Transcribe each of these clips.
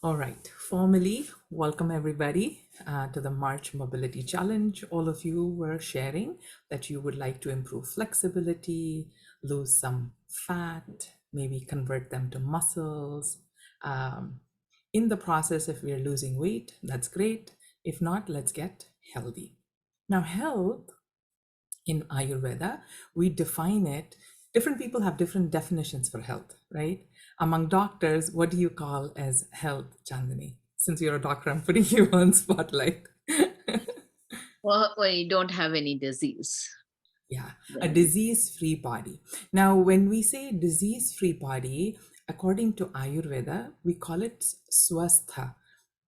All right, formally, welcome everybody to the March Mobility Challenge. All of you were sharing that you would like to improve flexibility, lose some fat, maybe convert them to muscles. Um, in the process, if we're losing weight, that's great. If not, let's get healthy. Now, health in Ayurveda, we define it, different people have different definitions for health, right? Among doctors, what do you call as health, Chandani? Since you're a doctor, I'm putting you on spotlight. Well, when you don't have any disease, Yeah, a then disease-free body. Now, when we say disease-free body, according to Ayurveda, we call it swastha,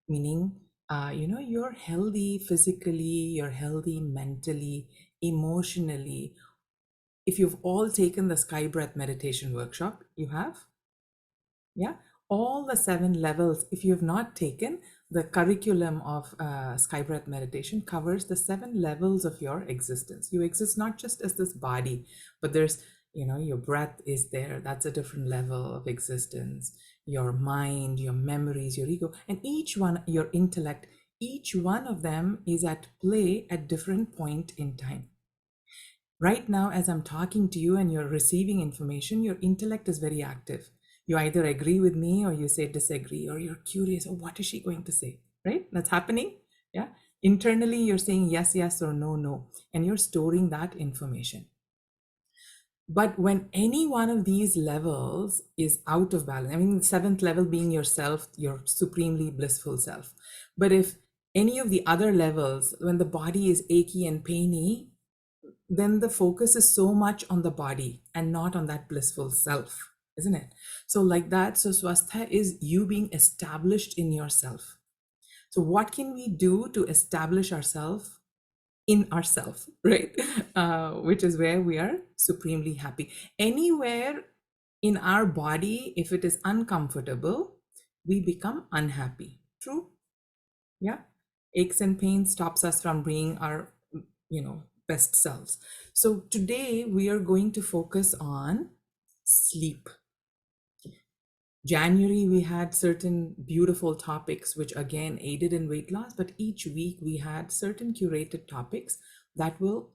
meaning, you're healthy physically, you're healthy mentally, emotionally. If you've all taken the sky breath meditation workshop, you have, yeah, all the 7 levels. If you have not taken, the curriculum of sky breath meditation covers the 7 levels of your existence. You exist not just as this body, but there's, your breath is there, that's a different level of existence. Your mind, your memories, your ego, and each one, your intellect, each one of them is at play at different point in time. Right now, as I'm talking to you and you're receiving information, your intellect is very active. You either agree with me or you say disagree, or you're curious, oh, what is she going to say? Right? That's happening. Yeah. Internally, you're saying yes, yes, or no, no, and you're storing that information. But when any one of these levels is out of balance, I mean, the seventh level being yourself, your supremely blissful self. But if any of the other levels, when the body is achy and painy, then the focus is so much on the body and not on that blissful self, isn't it? So, like that, so swastha is you being established in yourself. So, what can we do to establish ourselves in ourselves, right? Which is where we are supremely happy. Anywhere in our body, if it is uncomfortable, we become unhappy. True? Yeah. Aches and pains stops us from being our best selves. So today we are going to focus on sleep. January we had certain beautiful topics which again aided in weight loss, but each week we had certain curated topics that will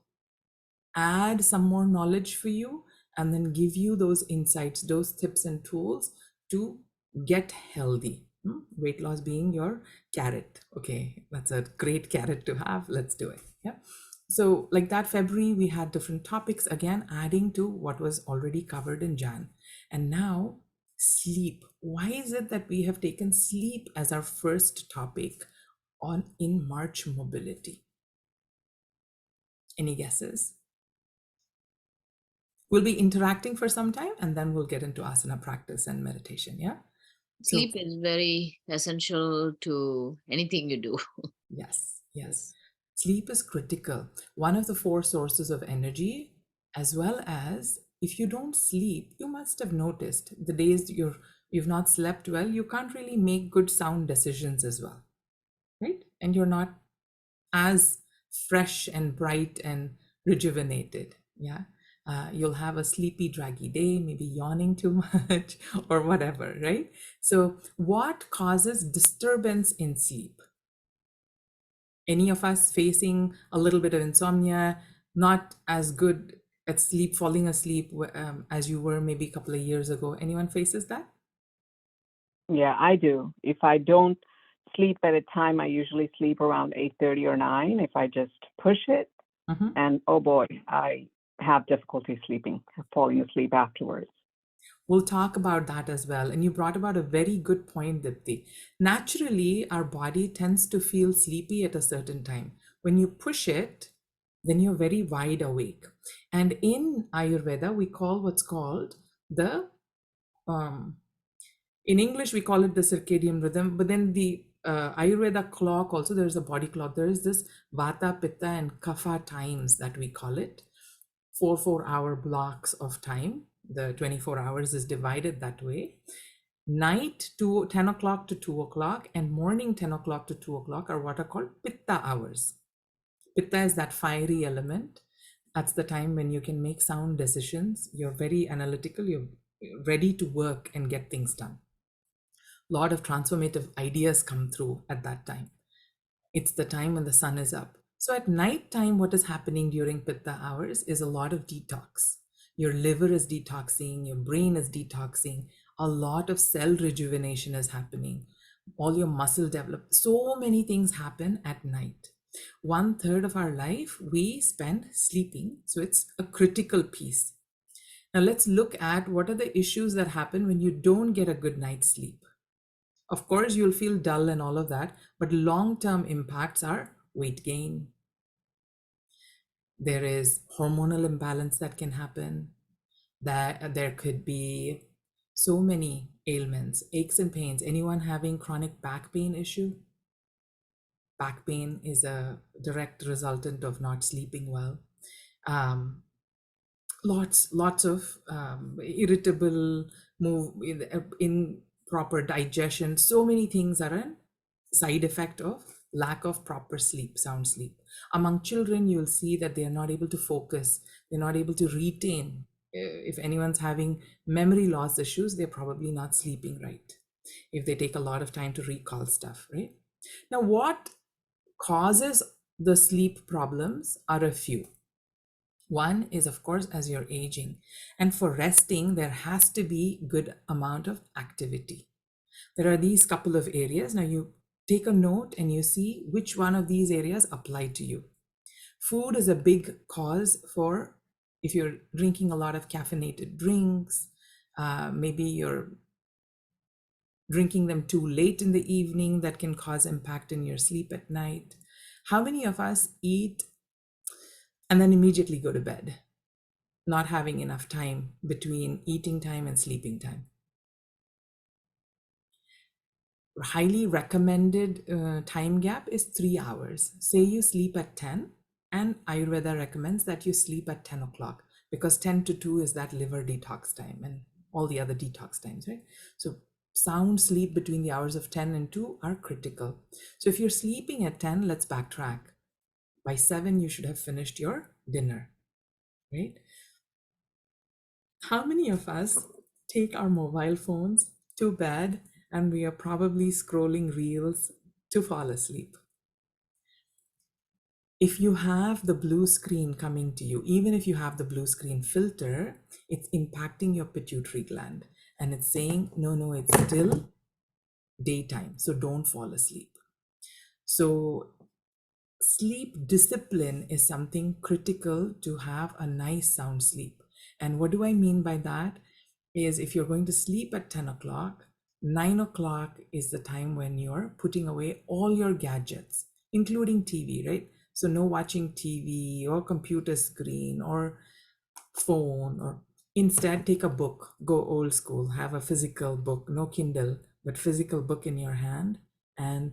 add some more knowledge for you and then give you those insights, those tips and tools to get healthy. Weight loss being your carrot. Okay, that's a great carrot to have. Let's do it. Yeah. So, like that, February, we had different topics again, adding to what was already covered in Jan. And now, sleep. Why is it that we have taken sleep as our first topic on in March mobility? Any guesses? We'll be interacting for some time and then we'll get into asana practice and meditation. Yeah. So, sleep is very essential to anything you do. yes, yes. Yes. Sleep is critical. One of the four sources of energy, as well as if you don't sleep, you must have noticed the days you've not slept well, you can't really make good sound decisions as well, right? And you're not as fresh and bright and rejuvenated. Yeah. You'll have a sleepy, draggy day, maybe yawning too much or whatever, right? So, what causes disturbance in sleep? Any of us facing a little bit of insomnia, not as good at sleep, falling asleep as you were maybe a couple of years ago? Anyone faces that? Yeah, I do. If I don't sleep at a time, I usually sleep around 8:30 or 9 if I just push it. Mhm. And oh boy, I have difficulty sleeping, falling asleep afterwards. We'll talk about that as well. And you brought about a very good point, Dipti. Naturally, our body tends to feel sleepy at a certain time. When you push it, then you're very wide awake. And in Ayurveda, we call what's called the, um, in English, we call it the circadian rhythm, but then the Ayurveda clock also, there's a body clock. There is this Vata, Pitta, and Kapha times that we call it. 4 4 hour blocks of time. The 24 hours is divided that way. Night to 10 o'clock to 2 o'clock and morning 10 o'clock to 2 o'clock are what are called Pitta hours. Pitta is that fiery element. That's the time when you can make sound decisions. You're very analytical. You're ready to work and get things done. A lot of transformative ideas come through at that time. It's the time when the sun is up. So at night time, what is happening during pitta hours is a lot of detox. Your liver is detoxing, your brain is detoxing, a lot of cell rejuvenation is happening, all your muscle develop. So many things happen at night. 1/3 of our life we spend sleeping. So it's a critical piece. Now let's look at what are the issues that happen when you don't get a good night's sleep. Of course, you'll feel dull and all of that, but long-term impacts are weight gain. There is hormonal imbalance that can happen. That there could be so many ailments, aches and pains. Anyone having chronic back pain issue? Back pain is a direct resultant of not sleeping well. Um, lots of irritable move in proper digestion. So many things are a side effect of lack of proper sleep, sound sleep. Among children, you'll see that they are not able to focus, they're not able to retain. If anyone's having memory loss issues, they're probably not sleeping right if they take a lot of time to recall stuff, right? Now, what causes the sleep problems are a few. One is, of course, as you're aging, and for resting there has to be good amount of activity. There are these couple of areas. Now you take a note and you see which one of these areas apply to you. Food is a big cause for, if you're drinking a lot of caffeinated drinks, maybe you're drinking them too late in the evening, that can cause impact in your sleep at night. How many of us eat and then immediately go to bed, not having enough time between eating time and sleeping time? Highly recommended time gap is 3 hours. Say you sleep at 10, and Ayurveda recommends that you sleep at 10 o'clock, because 10 to 2 is that liver detox time and all the other detox times, right? So sound sleep between the hours of 10 and 2 are critical. So if you're sleeping at 10, let's backtrack. By 7, you should have finished your dinner, right? How many of us take our mobile phones to bed and we are probably scrolling reels to fall asleep? If you have the blue screen coming to you, even if you have the blue screen filter, it's impacting your pituitary gland and it's saying, no, no, it's still daytime, so don't fall asleep. So sleep discipline is something critical to have a nice sound sleep. And what do I mean by that is, if you're going to sleep at 10 o'clock, 9 o'clock is the time when you're putting away all your gadgets, including TV, right? So no watching TV or computer screen or phone, or instead take a book, go old school, have a physical book, no Kindle, but physical book in your hand. And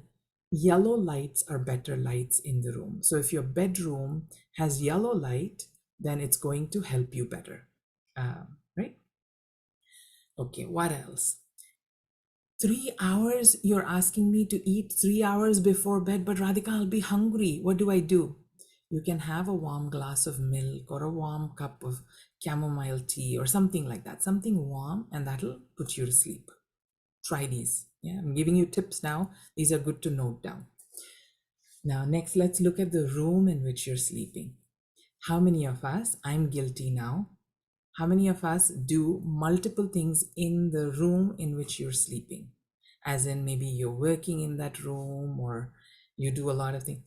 yellow lights are better lights in the room. So if your bedroom has yellow light, then it's going to help you better, right? Okay, what else? 3 hours, you're asking me to eat 3 hours before bed, but Radhika, I'll be hungry. What do I do? You can have a warm glass of milk or a warm cup of chamomile tea or something like that, something warm, and that'll put you to sleep. Try these. Yeah, I'm giving you tips now. These are good to note down. Now, next, let's look at the room in which you're sleeping. How many of us, I'm guilty now, how many of us do multiple things in the room in which you're sleeping? As in, maybe you're working in that room or you do a lot of things.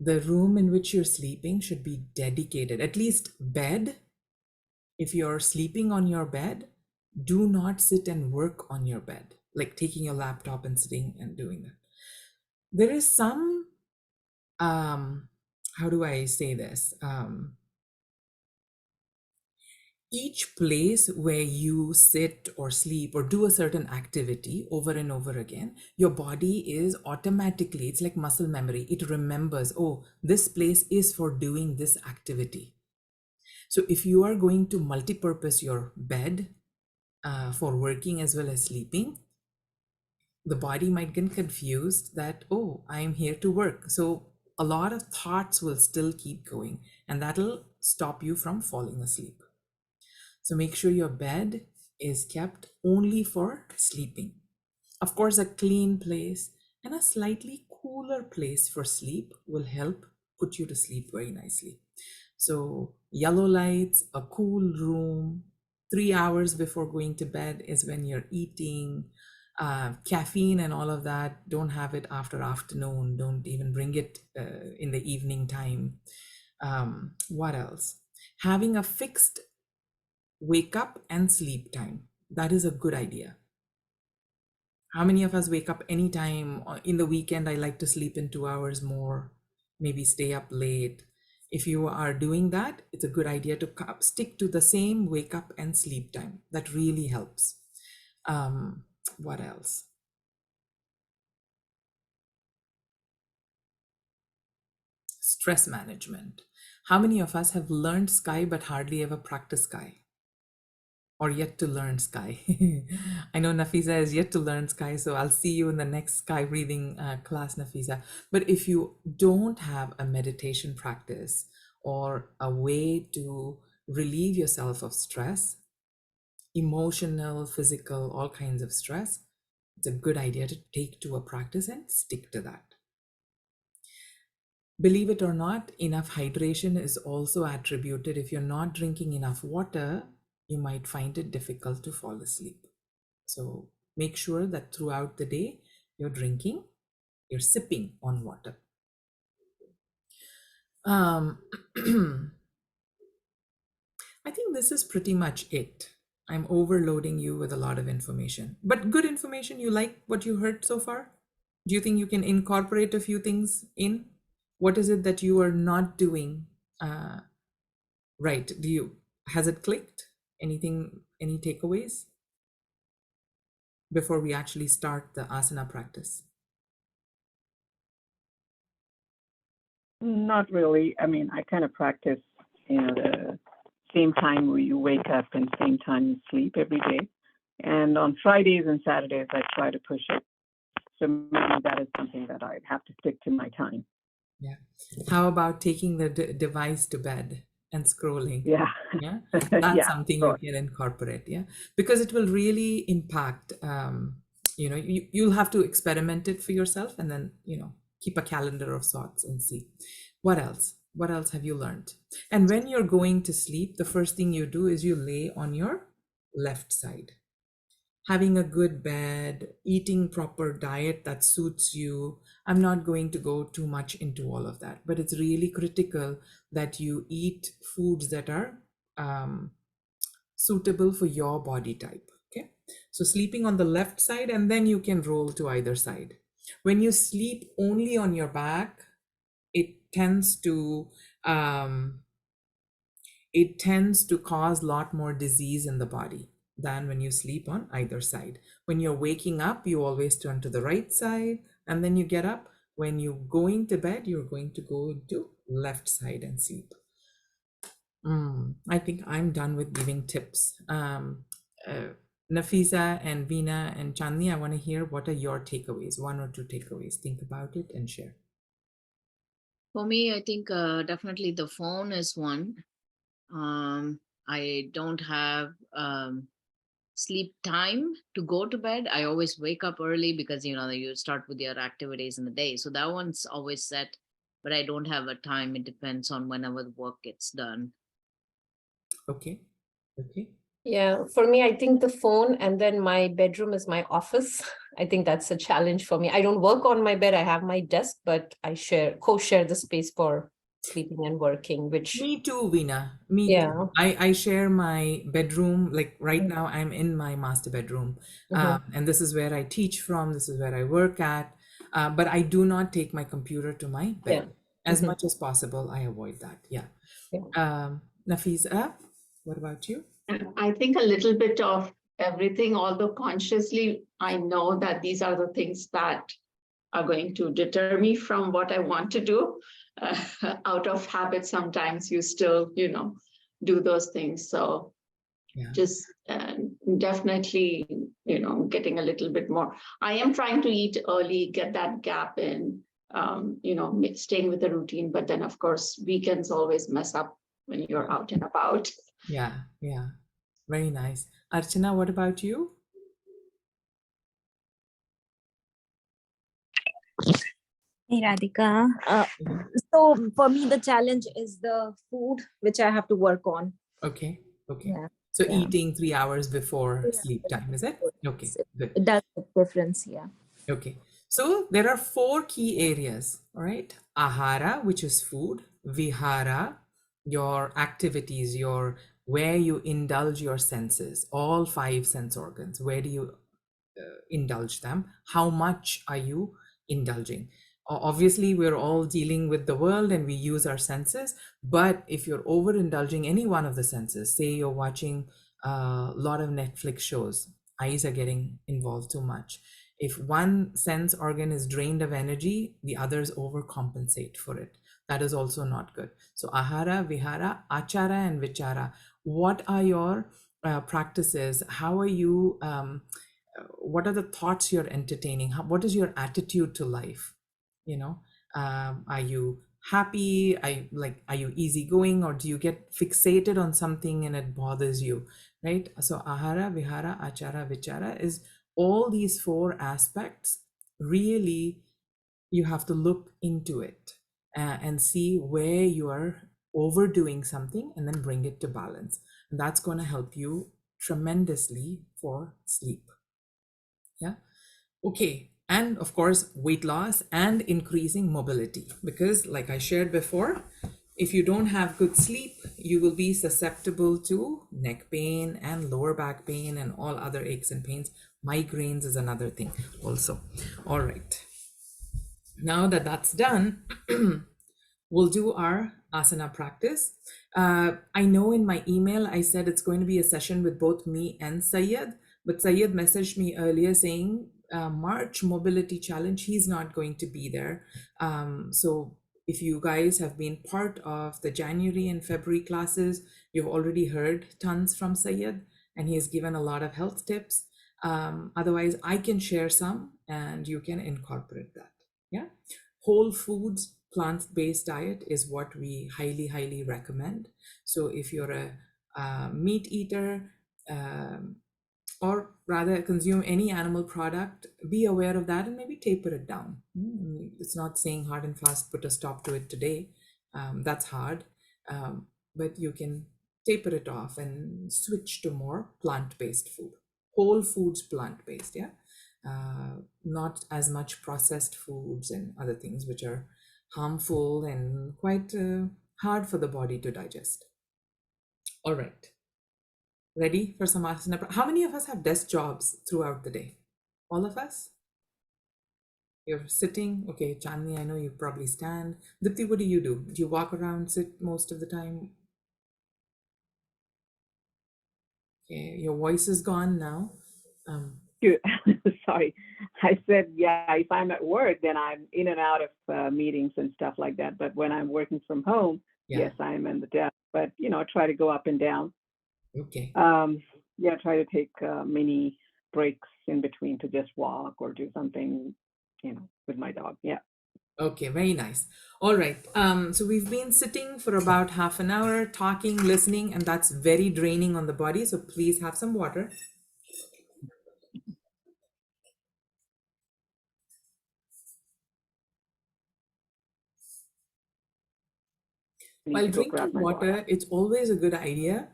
The room in which you're sleeping should be dedicated, at least bed. If you're sleeping on your bed, do not sit and work on your bed, like taking your laptop and sitting and doing that. There is some, how do I say this? Each place where you sit or sleep or do a certain activity over and over again, your body is automatically, it's like muscle memory. It remembers, oh, this place is for doing this activity. So if you are going to multi-purpose your bed for working as well as sleeping, the body might get confused that, oh, I am here to work. So a lot of thoughts will still keep going, and that'll stop you from falling asleep. So make sure your bed is kept only for sleeping. Of course, a clean place and a slightly cooler place for sleep will help put you to sleep very nicely. So, yellow lights, a cool room, 3 hours before going to bed is when you're eating. Caffeine and all of that, don't have it after afternoon. Don't even bring it in the evening time. What else? Having a fixed wake up and sleep time. That is a good idea. How many of us wake up anytime in the weekend? I like to sleep in 2 hours more, maybe stay up late. If you are doing that, it's a good idea to stick to the same wake up and sleep time. That really helps. What else? Stress management. How many of us have learned Sky but hardly ever practice Sky? Or yet to learn Sky. I know Nafisa is yet to learn Sky, so I'll see you in the next Sky breathing class, Nafisa. But if you don't have a meditation practice or a way to relieve yourself of stress, emotional, physical, all kinds of stress, it's a good idea to take to a practice and stick to that. Believe it or not, enough hydration is also attributed. If you're not drinking enough water, you might find it difficult to fall asleep. So make sure that throughout the day, you're sipping on water. Um, I think this is pretty much it. I'm overloading you with a lot of information, but good information. You like what you heard so far? Do you think you can incorporate a few things in? What is it that you are not doing right? Has it clicked? Anything, any takeaways before we actually start the asana practice? Not really. I mean, I kind of practice, the same time where you wake up and same time you sleep every day. And on Fridays and Saturdays, I try to push it. So maybe that is something that I'd have to stick to my time. Yeah. How about taking the device to bed and scrolling? Yeah. Yeah, that's Yeah, something you sure. can incorporate. Yeah, because it will really impact. You'll have to experiment it for yourself, and then keep a calendar of sorts and see what else. What else have you learned? And when you're going to sleep, the first thing you do is you lay on your left side. Having a good bed, eating proper diet that suits you. I'm not going to go too much into all of that, but it's really critical that you eat foods that are suitable for your body type. Okay, so sleeping on the left side, and then you can roll to either side. When you sleep only on your back, it tends to um, it tends to cause a lot more disease in the body than when you sleep on either side. When you're waking up, you always turn to the right side and then you get up. When you're going to bed, you're going to go to left side and sleep. I think I'm done with giving tips. Nafisa and Veena and Chandni, I want to hear what are your takeaways, one or two takeaways. Think about it and share. For me, I think definitely the phone is one. I don't have sleep time to go to bed. I always wake up early because you start with your activities in the day. So that one's always set, but I don't have a time. It depends on whenever the work gets done. Okay. Okay. Yeah, for me, I think the phone and then my bedroom is my office. I think that's a challenge for me. I don't work on my bed. I have my desk, but I co-share the space for sleeping and working, which, Me too, Veena. Me yeah. too. I share my bedroom. Like right now, I'm in my master bedroom, and this is where I teach from. This is where I work at. But I do not take my computer to my Yeah. bed as much as possible. I avoid that. Yeah. Yeah. Nafisa, what about you? I think a little bit of everything, although consciously I know that these are the things that are going to deter me from what I want to do. Out of habit, sometimes you still, do those things. So Yeah. just definitely, getting a little bit more. I am trying to eat early, get that gap in, staying with the routine. But then, of course, weekends always mess up when you're out and about. Yeah. Yeah. Very nice. Archana, what about you? Hey Radhika. So for me, the challenge is the food, which I have to work on. Okay. Okay. Yeah. So Yeah. eating 3 hours before Yeah, sleep time, is it? Okay, good. it does make difference. Yeah. Okay. So there are 4 key areas, all right? Ahara, which is food. Vihara, your activities, your where you indulge your senses, all 5 sense organs. Where do you indulge them? How much are you indulging? Obviously, we're all dealing with the world and we use our senses, but if you're overindulging any one of the senses, say you're watching a lot of Netflix shows, eyes are getting involved too much. If one sense organ is drained of energy, the others overcompensate for it. That is also not good. So ahara, vihara, achara, and vichara. What are your practices? How are you what are the thoughts you're entertaining? What is your attitude to life? You know, are you happy? Are you easygoing, or do you get fixated on something and it bothers you? Right? So ahara, vihara, achara, vichara is all these 4 aspects. Really, you have to look into it and see where you are overdoing something and then bring it to balance. And that's going to help you tremendously for sleep. Yeah. Okay. And of course, weight loss and increasing mobility. Because, like I shared before, if you don't have good sleep, you will be susceptible to neck pain and lower back pain and all other aches and pains. Migraines is another thing, also. All right. Now that that's done, we'll do our asana practice. I know in my email I said it's going to be a session with both me and Sayed, but Sayed messaged me earlier saying March Mobility Challenge, he's not going to be there. So if you guys have been part of the January and February classes, you've already heard tons from Sayed, and he has given a lot of health tips. Otherwise, I can share some and you can incorporate that. Yeah. Whole foods, plant-based diet is what we highly recommend. So if you're a meat eater, or rather consume any animal product, be aware of that and maybe taper it down. It's not saying hard and fast, put a stop to it today. That's hard. But you can taper it off and switch to more plant-based food. Whole foods, plant-based, yeah? Not as much processed foods and other things which are harmful and quite hard for the body to digest. All right. Ready for some asana? How many of us have desk jobs throughout the day? All of us? You're sitting? Okay, Chandni, I know you probably stand. Dipti, what do? Do you walk around, sit most of the time? Okay, your voice is gone now. Sorry, I said, yeah, if I'm at work, then I'm in and out of meetings and stuff like that. But when I'm working from home, Yeah. yes, I'm in the desk. But try to go up and down. Okay. Yeah, try to take mini breaks in between to just walk or do something, with my dog. Yeah. Okay, very nice. All right. So we've been sitting for about half an hour, talking, listening, and that's very draining on the body. So please have some water. I need While to go grab drinking my water. water, it's always a good idea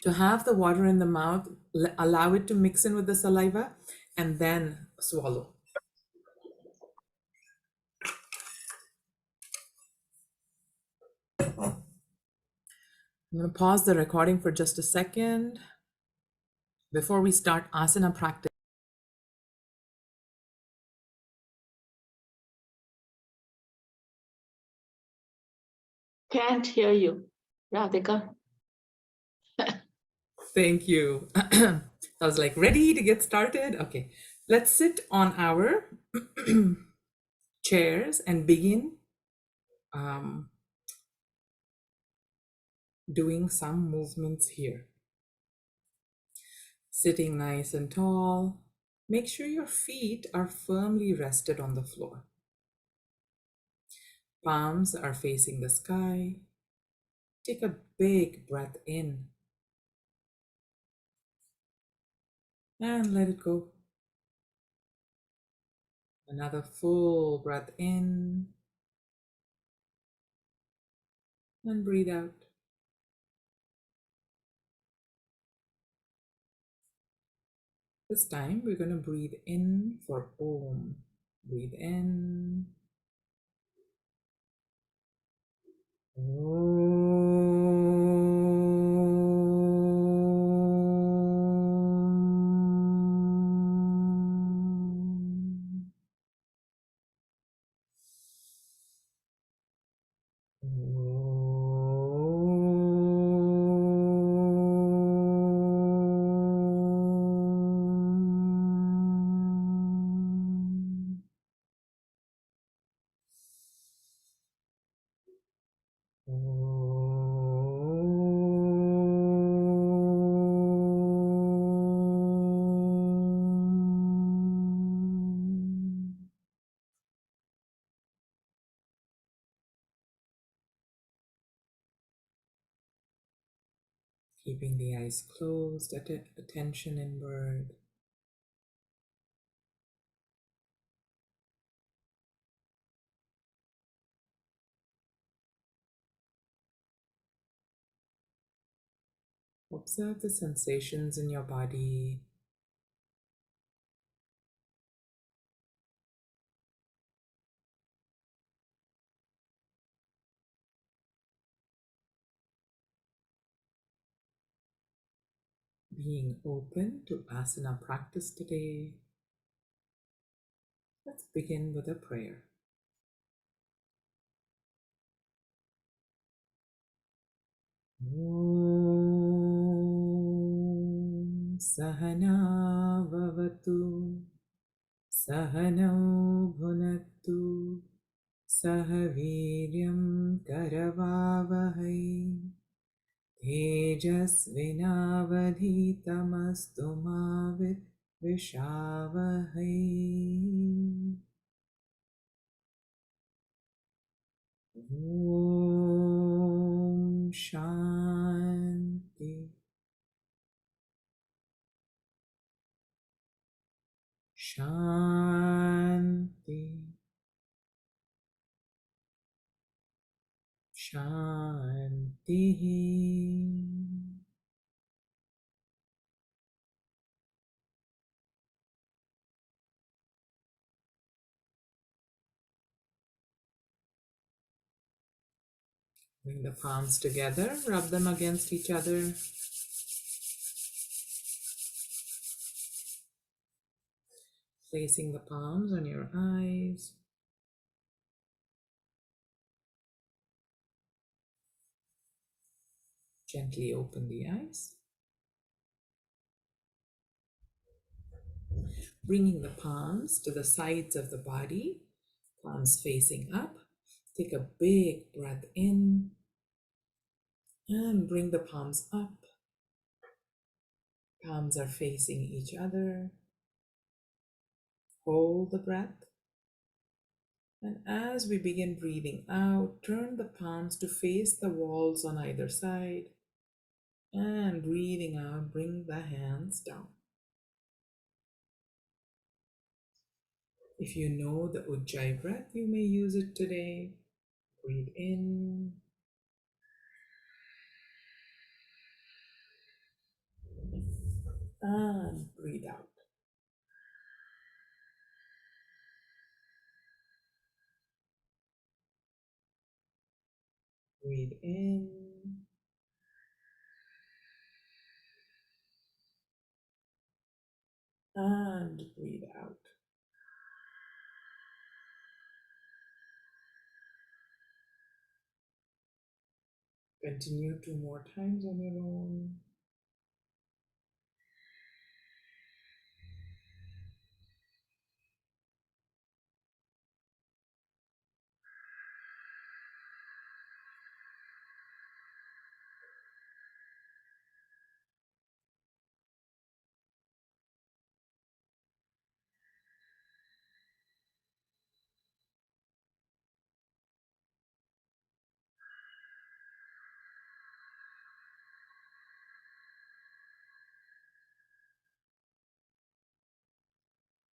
to have the water in the mouth, allow it to mix in with the saliva, and then swallow. I'm going to pause the recording for just a second before we start asana practice. Can't hear you, Radhika. Thank you. I was like, ready to get started? Okay, let's sit on our chairs and begin doing some movements here. Sitting nice and tall. Make sure your feet are firmly rested on the floor. Palms are facing the sky. Take a big breath in and let it go. Another full breath in and breathe out. This time we're going to breathe in for Om. Breathe in. Om. Om. Om. Keeping the eyes closed, attention inward. Observe the sensations in your body. Being open to asana practice today. Let's begin with a prayer. Om Sahana Vavatu Sahanau Bhunattu Sahaviryam Karavavahai Tejasvinavadhitamastu ma Vishavahai. Om Shanti Shanti Shanti. Bring the palms together, rub them against each other. Placing the palms on your eyes. Gently open the eyes. Bringing the palms to the sides of the body, palms facing up. Take a big breath in and bring the palms up. Palms are facing each other. Hold the breath. And as we begin breathing out, turn the palms to face the walls on either side. And breathing out, bring the hands down. If you know the Ujjayi breath, you may use it today. Breathe in. And breathe out. Breathe in. And breathe out. Continue 2 more times on your own.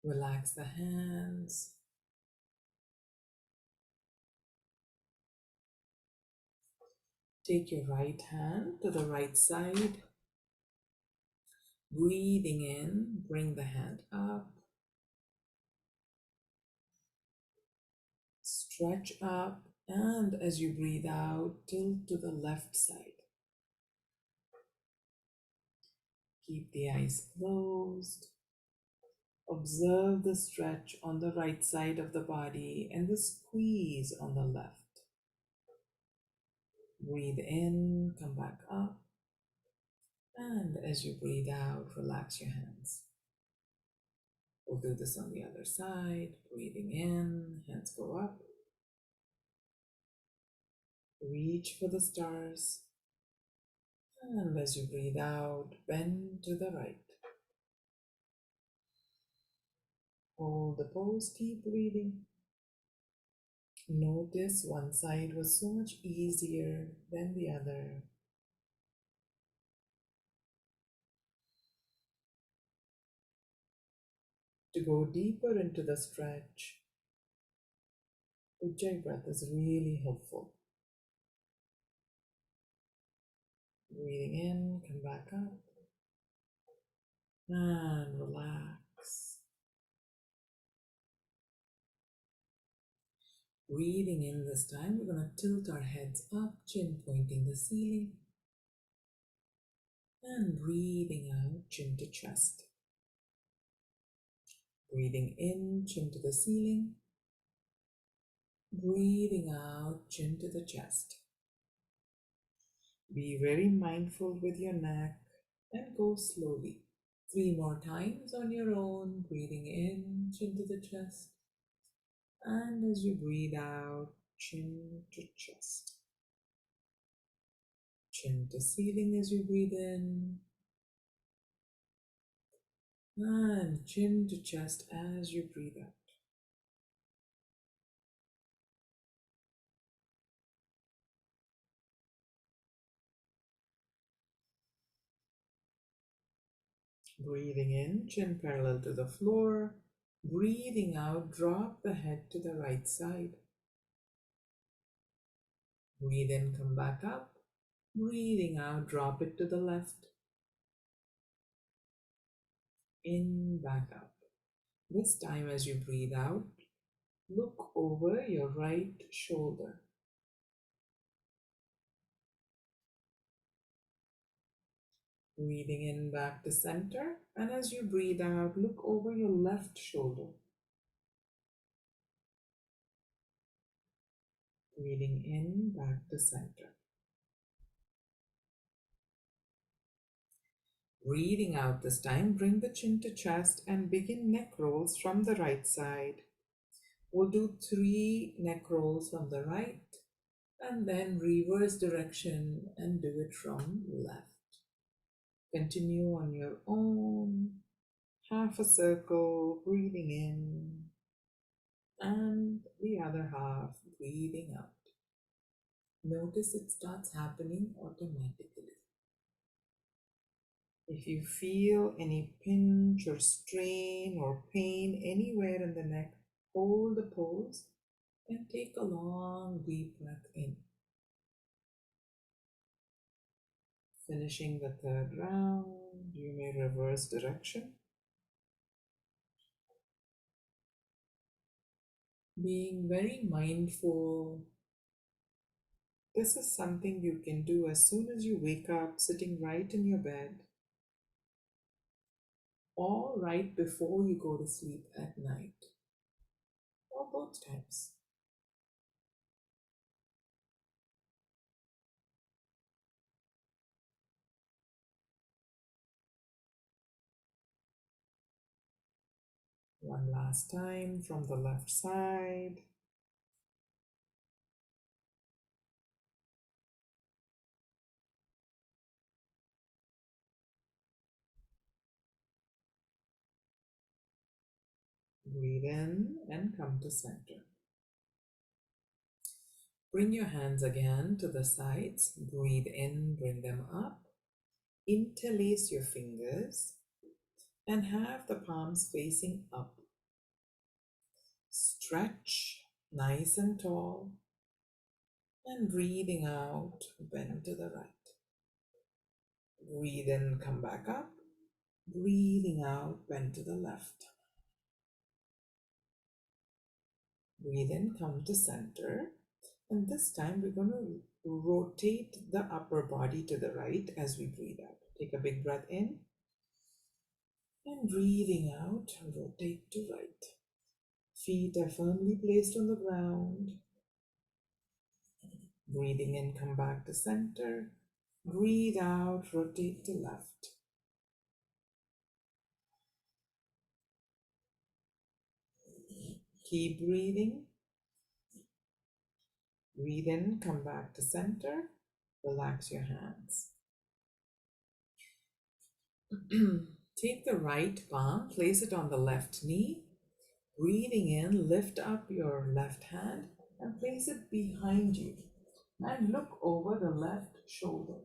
Relax the hands. Take your right hand to the right side. Breathing in, bring the hand up. Stretch up, and as you breathe out, tilt to the left side. Keep the eyes closed. Observe the stretch on the right side of the body and the squeeze on the left. Breathe in, come back up, and as you breathe out, relax your hands. We'll do this on the other side. Breathing in, hands go up. Reach for the stars. And as you breathe out, bend to the right. Hold the pose, keep breathing. Notice one side was so much easier than the other. To go deeper into the stretch, Ujjayi breath is really helpful. Breathing in, come back up, and relax. Breathing in this time, we're going to tilt our heads up, chin pointing the ceiling. And breathing out, chin to chest. Breathing in, chin to the ceiling. Breathing out, chin to the chest. Be very mindful with your neck and go slowly. 3 more times on your own. Breathing in, chin to the chest. And as you breathe out, chin to chest. Chin to ceiling as you breathe in. And chin to chest as you breathe out. Breathing in, chin parallel to the floor. Breathing out, drop the head to the right side. Breathe in, come back up. Breathing out, drop it to the left. In, back up. This time as you breathe out, look over your right shoulder. Breathing in back to center, and as you breathe out, look over your left shoulder. Breathing in back to center. Breathing out this time, bring the chin to chest and begin neck rolls from the right side. We'll do 3 neck rolls from the right and then reverse direction and do it from left. Continue on your own. Half a circle, breathing in, and the other half, breathing out. Notice it starts happening automatically. If you feel any pinch or strain or pain anywhere in the neck, hold the pose and take a long deep breath in. Finishing the 3rd round, you may reverse direction. Being very mindful. This is something you can do as soon as you wake up, sitting right in your bed, or right before you go to sleep at night, or both times. One last time from the left side. Breathe in and come to center. Bring your hands again to the sides. Breathe in, bring them up. Interlace your fingers and have the palms facing up. Stretch nice and tall And breathing out, bend to the right. Breathe in, come back up. Breathing out, bend to the left. Breathe in, come to center. And this time we're going to rotate the upper body to the right as we breathe out. Take a big breath in. And breathing out, rotate to right. Feet are firmly placed on the ground. Breathing in, come back to center. Breathe out, rotate to left. Keep breathing. Breathe in, come back to center. Relax your hands. Take the right palm, place it on the left knee. Breathing in, lift up your left hand and place it behind you. And look over the left shoulder.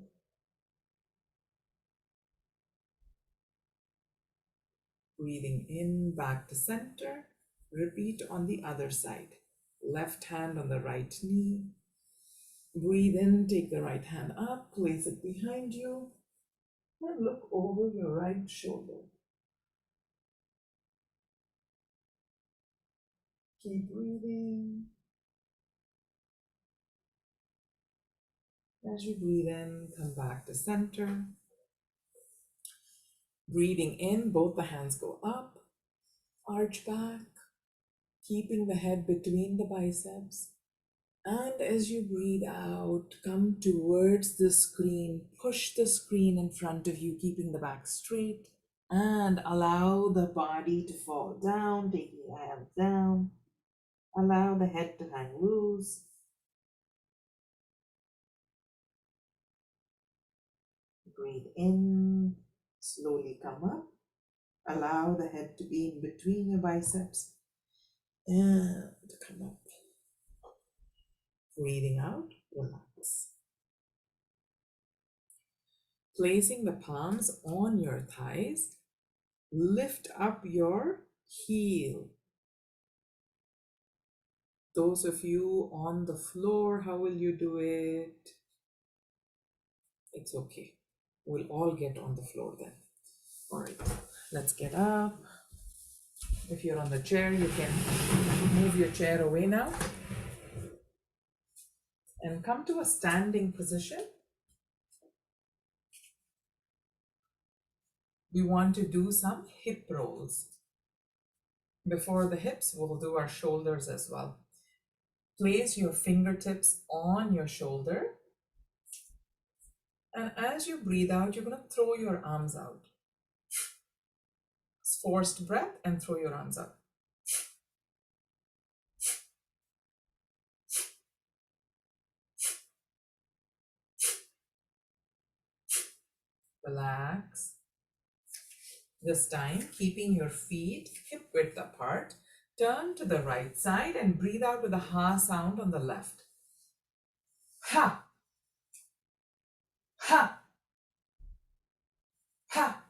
Breathing in, back to center. Repeat on the other side. Left hand on the right knee. Breathe in, take the right hand up, place it behind you, and look over your right shoulder. Keep breathing. As you breathe in, come back to center. Breathing in, both the hands go up, arch back, keeping the head between the biceps. And as you breathe out, come towards the screen, push the screen in front of you, keeping the back straight, and allow the body to fall down, taking the hands down. Allow the head to hang loose. Breathe in, slowly come up. Allow the head to be in between your biceps and come up. Breathing out, relax. Placing the palms on your thighs, lift up your heel. Those of you on the floor, how will you do it? It's okay. We'll all get on the floor then. All right, let's get up. If you're on the chair, you can move your chair away now and come to a standing position. We want to do some hip rolls. Before the hips, we'll do our shoulders as well. Place your fingertips on your shoulder. And as you breathe out, you're going to throw your arms out. Forced breath and throw your arms out. Relax. This time, keeping your feet hip width apart, turn to the right side and breathe out with a ha sound on the left. Ha! Ha! Ha!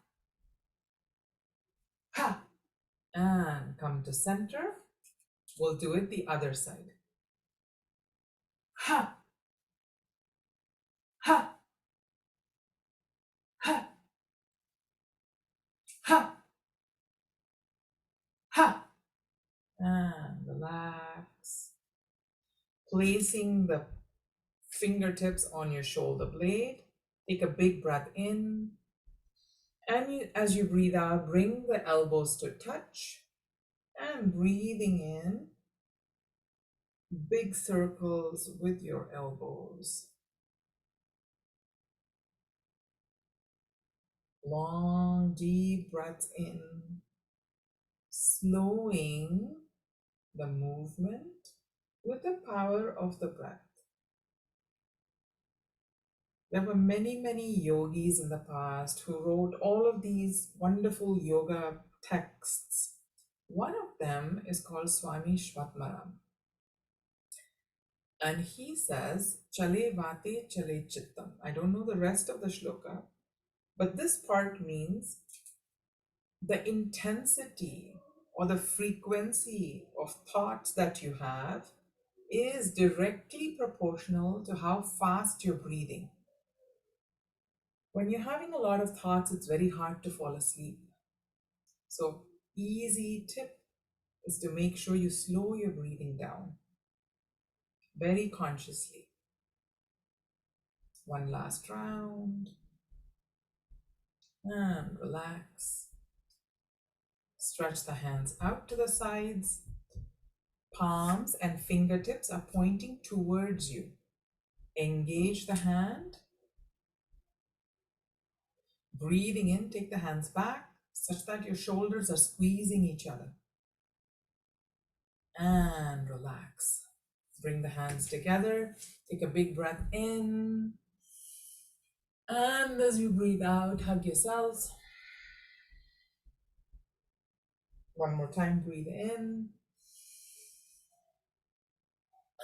Ha! And come to center. We'll do it the other side. Ha! Ha! Ha! Ha! Ha! And relax. Placing the fingertips on your shoulder blade. Take a big breath in. And as you breathe out, bring the elbows to touch. And breathing in, big circles with your elbows. Long, deep breaths in. Slowing the movement with the power of the breath. There were many, many yogis in the past who wrote all of these wonderful yoga texts. One of them is called Swami Shvatmaram. And he says, Chale vate chale chittam. I don't know the rest of the shloka, but this part means the intensity or the frequency of thoughts that you have is directly proportional to how fast you're breathing. When you're having a lot of thoughts, it's very hard to fall asleep. So, easy tip is to make sure you slow your breathing down very consciously. One last round and relax. Stretch the hands out to the sides. Palms and fingertips are pointing towards you. Engage the hand. Breathing in, take the hands back such that your shoulders are squeezing each other. And relax. Bring the hands together. Take a big breath in. And as you breathe out, hug yourselves. One more time, breathe in.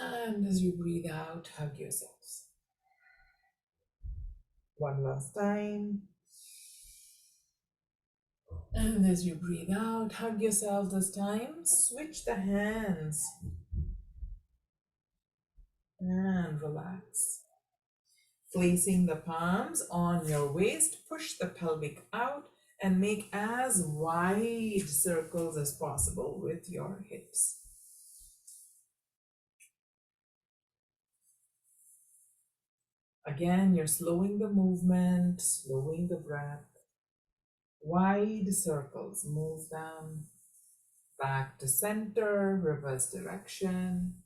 And as you breathe out, hug yourselves. One last time. And as you breathe out, hug yourself this time. Switch the hands. And relax. Placing the palms on your waist, push the pelvic out and make as wide circles as possible with your hips. Again, you're slowing the movement, slowing the breath. Wide circles, move them back to center, reverse direction.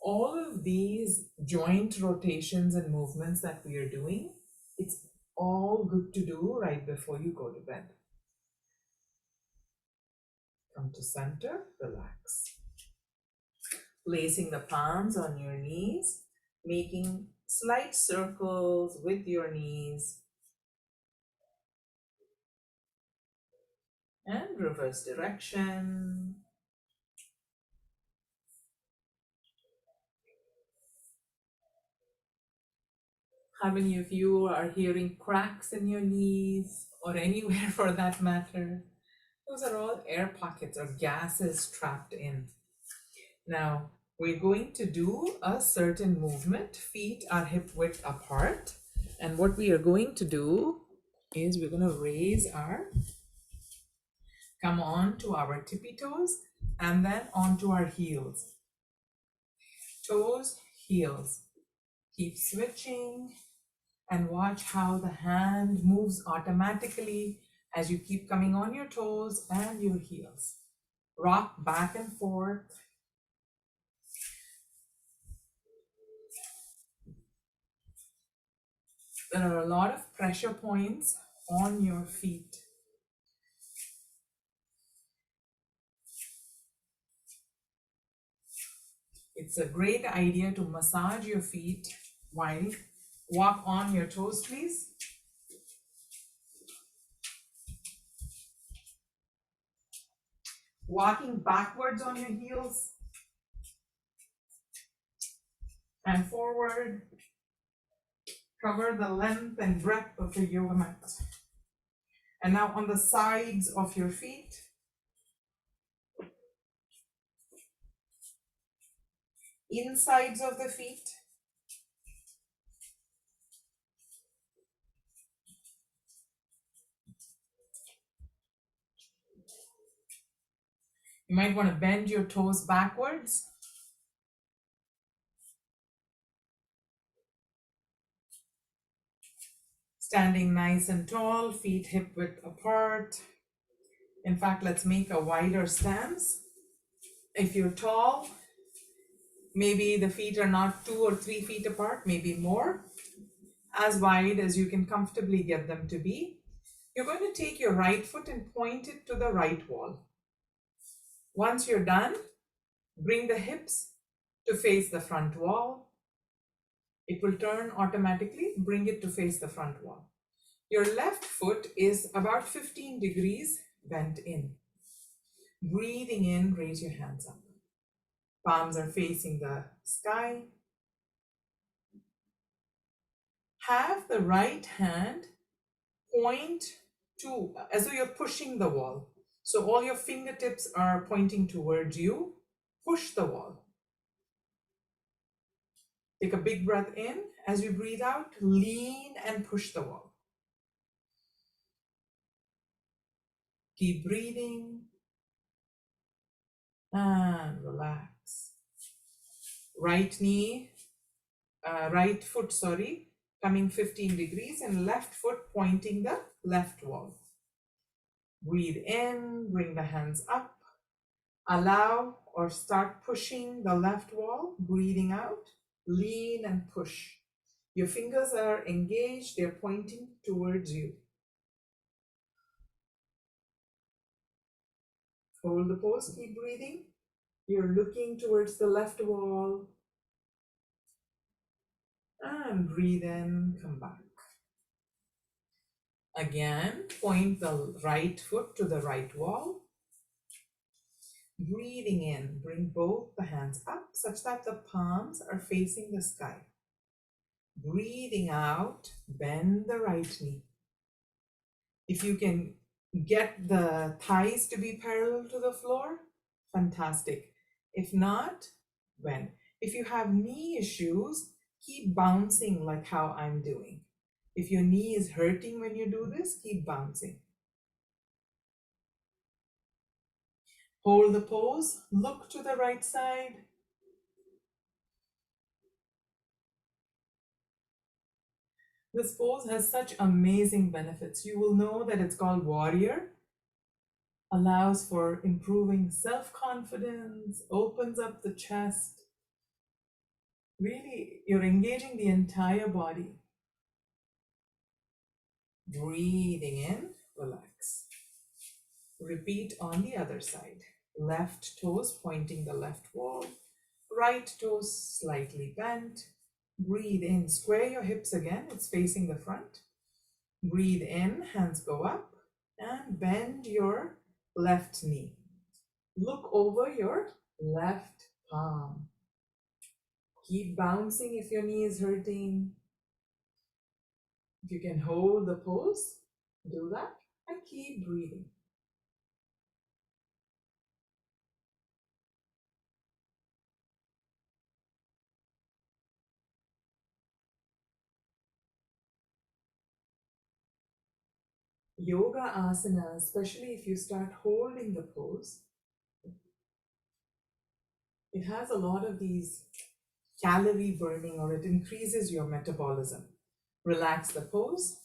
All of these joint rotations and movements that we are doing, it's all good to do right before you go to bed. Come to center, relax. Placing the palms on your knees, making slight circles with your knees. And reverse direction. How many of you are hearing cracks in your knees or anywhere for that matter? Those are all air pockets or gases trapped in. Now, we're going to do a certain movement. Feet are hip width apart. And what we are going to do is we're going to raise our, come on to our tippy toes and then onto our heels. Toes, heels. Keep switching and watch how the hand moves automatically as you keep coming on your toes and your heels. Rock back and forth. There are a lot of pressure points on your feet. It's a great idea to massage your feet while walk on your toes, please. Walking backwards on your heels and forward. Cover the length and breadth of the yoga mat. And now on the sides of your feet. Insides of the feet. You might want to bend your toes backwards. Standing nice and tall, feet hip width apart. In fact, let's make a wider stance. If you're tall, maybe the feet are not 2 or 3 feet apart, maybe more, as wide as you can comfortably get them to be. You're going to take your right foot and point it to the right wall. Once you're done, bring the hips to face the front wall. It will turn automatically, bring it to face the front wall. Your left foot is about 15 degrees bent in. Breathing in, raise your hands up. Palms are facing the sky. Have the right hand point to, as though you're pushing the wall. So all your fingertips are pointing towards you. Push the wall. Take a big breath in. As you breathe out, lean and push the wall. Keep breathing and relax. Right knee, right foot, coming 15 degrees, and left foot pointing the left wall. Breathe in, bring the hands up. Allow or start pushing the left wall, breathing out, lean and push. Your fingers are engaged, they're pointing towards you. Hold the pose, keep breathing. You're looking towards the left wall. And breathe in, come back. Again, point the right foot to the right wall. Breathing in, bring both the hands up such that the palms are facing the sky. Breathing out, bend the right knee. If you can get the thighs to be parallel to the floor, fantastic. If not, bend. If you have knee issues, keep bouncing like how I'm doing. If your knee is hurting when you do this, keep bouncing. Hold the pose, look to the right side. This pose has such amazing benefits. You will know that it's called warrior, allows for improving self-confidence, opens up the chest. Really, you're engaging the entire body. Breathing in, relax. Repeat on the other side. Left toes pointing the left wall, right toes slightly bent. Breathe in, square your hips again, it's facing the front. Breathe in, hands go up, and bend your left knee. Look over your left palm. Keep bouncing if your knee is hurting. If you can hold the pose, do that and keep breathing. Yoga asana, especially if you start holding the pose, it has a lot of these calorie burning, or it increases your metabolism. Relax the pose.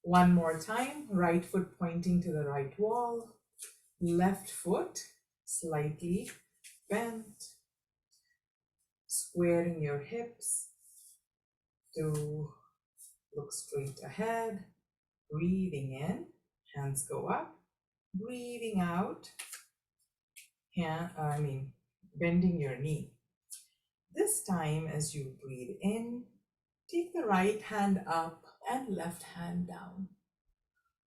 One more time, right foot pointing to the right wall, left foot slightly bent, squaring your hips to look straight ahead. Breathing in, hands go up. Breathing out, bending your knee. This time, as you breathe in, take the right hand up and left hand down.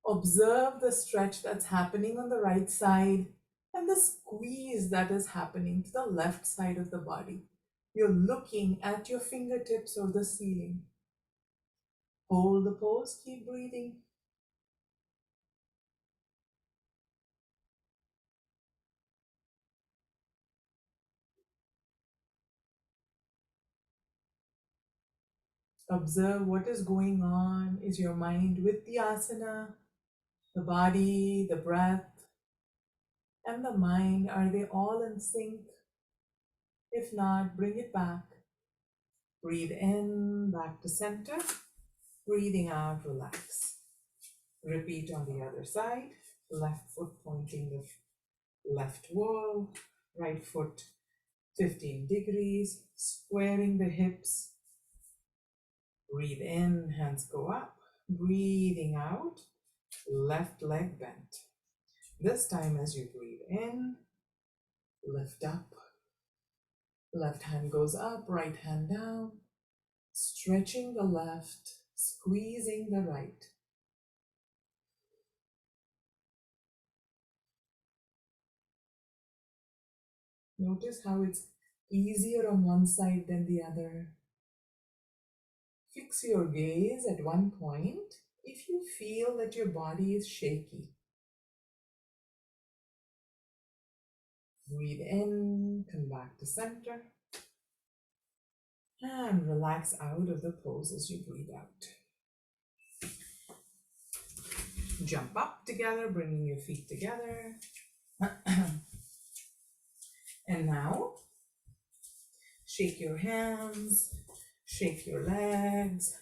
Observe the stretch that's happening on the right side and the squeeze that is happening to the left side of the body. You're looking at your fingertips or the ceiling. Hold the pose, keep breathing. Observe what is going on. Is your mind with the asana, the body, the breath, and the mind? Are they all in sync? If not, bring it back. Breathe in, back to center. Breathing out, relax. Repeat on the other side. Left foot pointing the left wall. Right foot 15 degrees. Squaring the hips. Breathe in, hands go up. Breathing out, left leg bent. This time as you breathe in, lift up. Left hand goes up, right hand down. Stretching the left, squeezing the right. Notice how it's easier on one side than the other. Fix your gaze at one point if you feel that your body is shaky. Breathe in, come back to center. And relax out of the pose as you breathe out. Jump up together, bringing your feet together. And now, shake your hands, shake your legs,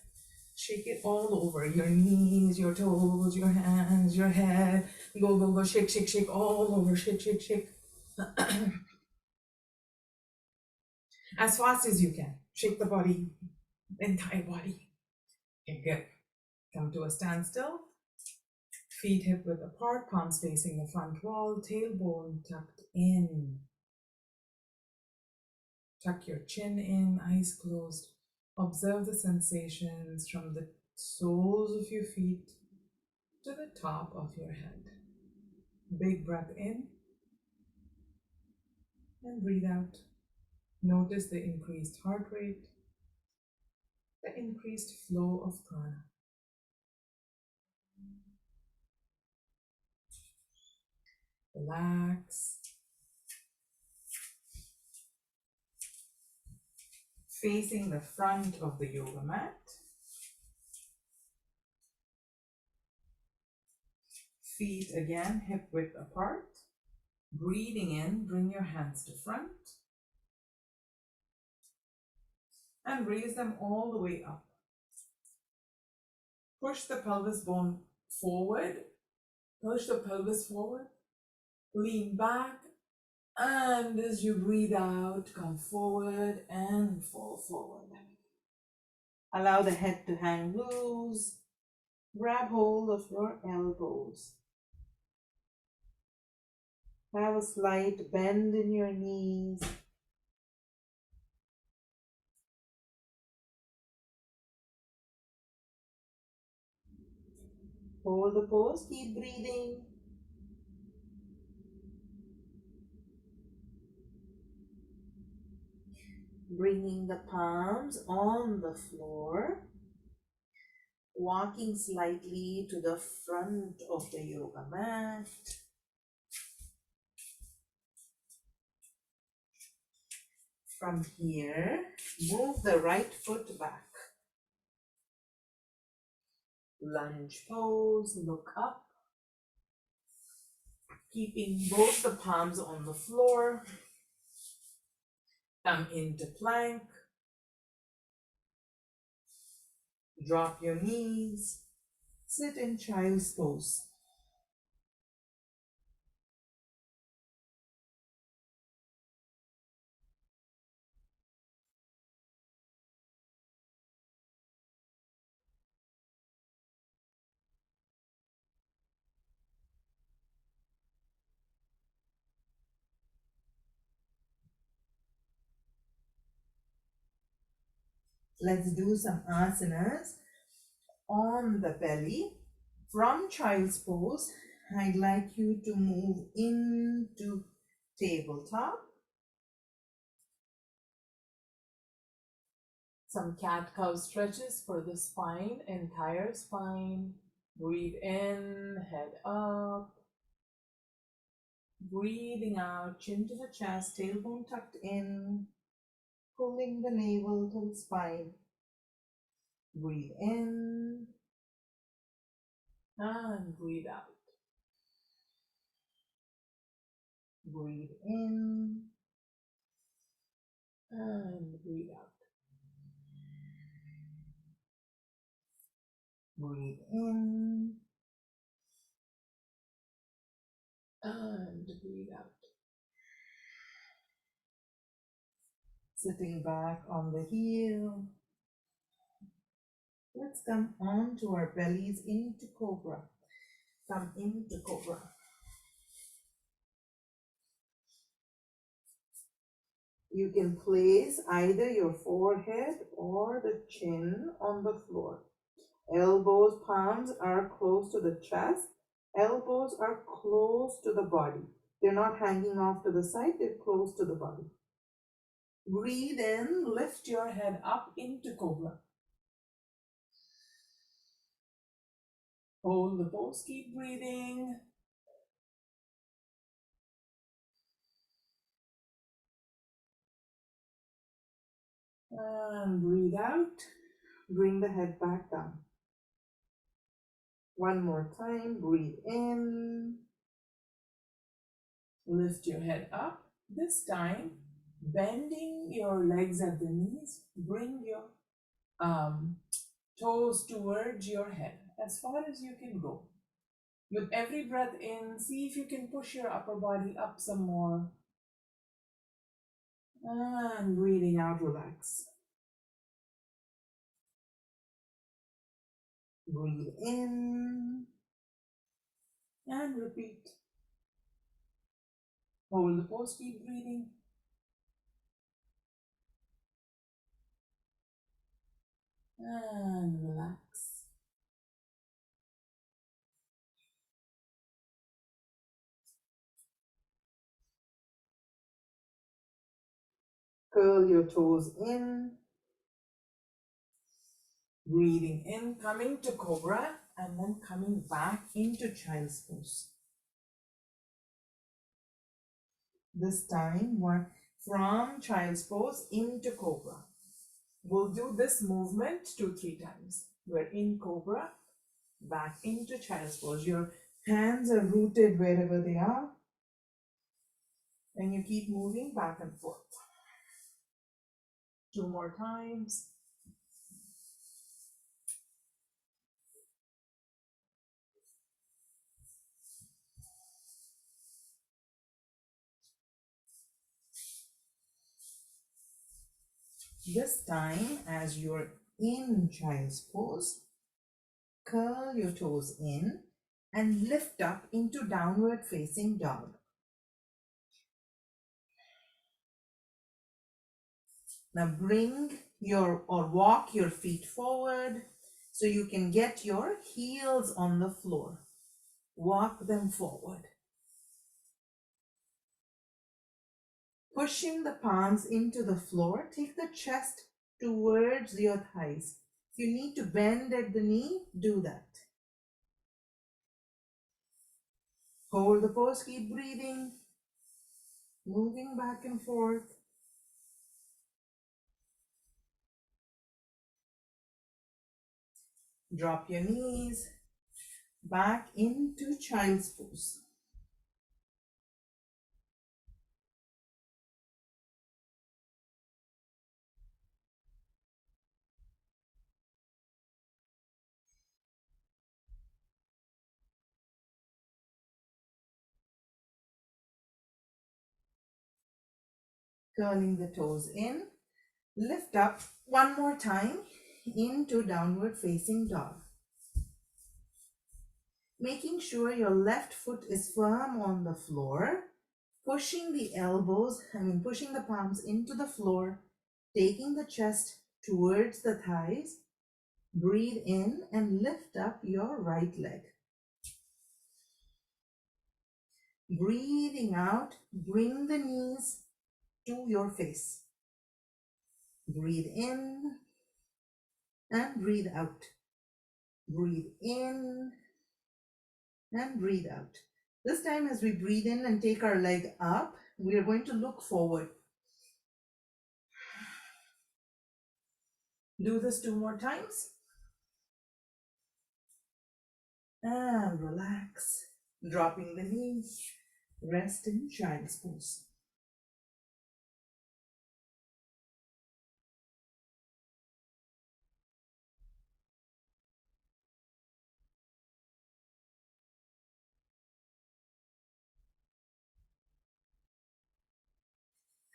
shake it all over, your knees, your toes, your hands, your head. Go, go, go, shake, shake, shake all over, shake, shake, shake. As fast as you can. Shake the body, entire body. Okay, good. Come to a standstill. Feet hip width apart, palms facing the front wall, tailbone tucked in. Tuck your chin in, eyes closed. Observe the sensations from the soles of your feet to the top of your head. Big breath in and breathe out. Notice the increased heart rate, the increased flow of prana. Relax. Facing the front of the yoga mat. Feet again, hip width apart. Breathing in, bring your hands to front. And raise them all the way up. Push the pelvis bone forward. Push the pelvis forward. Lean back. And as you breathe out, come forward and fall forward. Allow the head to hang loose. Grab hold of your elbows. Have a slight bend in your knees. Hold the pose, keep breathing. Bringing the palms on the floor. Walking slightly to the front of the yoga mat. From here, move the right foot back. Lunge pose, look up. Keeping both the palms on the floor. Come into plank. Drop your knees. Sit in child's pose. Let's do some asanas on the belly. From child's pose, I'd like you to move into tabletop. Some cat-cow stretches for the spine, entire spine. Breathe in, head up. Breathing out, chin to the chest, tailbone tucked in. Pulling the navel to the spine. Breathe in and breathe out. Breathe in and breathe out. Breathe in and breathe out. Sitting back on the heel. Let's come onto our bellies into cobra. Come into cobra. You can place either your forehead or the chin on the floor. Elbows, palms are close to the chest. Elbows are close to the body. They're not hanging off to the side, they're close to the body. Breathe in, lift your head up into cobra. Hold the pose, keep breathing. And breathe out. Bring the head back down. One more time. Breathe in. Lift your head up. This time, bending your legs at the knees. Bring your toes towards your head as far as you can go. With every breath in, see if you can push your upper body up some more. And breathing out, relax. Breathe in and repeat. Hold the pose, keep breathing. And relax. Curl your toes in. Breathing in, coming to cobra, and then coming back into child's pose. This time, work from child's pose into cobra. We'll do this movement 2-3 times. We're in cobra, back into child's pose. Your hands are rooted wherever they are, and you keep moving back and forth. 2 more times. This time, as you're in child's pose, curl your toes in and lift up into downward facing dog. Now bring your or walk your feet forward so you can get your heels on the floor. Walk them forward. Pushing the palms into the floor, take the chest towards your thighs. If you need to bend at the knee, do that. Hold the pose, keep breathing, moving back and forth. Drop your knees back into child's pose. Curling the toes in. Lift up one more time into downward facing dog. Making sure your left foot is firm on the floor. Pushing the pushing the palms into the floor. Taking the chest towards the thighs. Breathe in and lift up your right leg. Breathing out, bring the knees to your face. Breathe in and breathe out. Breathe in and breathe out. This time, as we breathe in and take our leg up, we are going to look forward. Do this 2 more times. And relax. Dropping the knees. Rest in child's pose.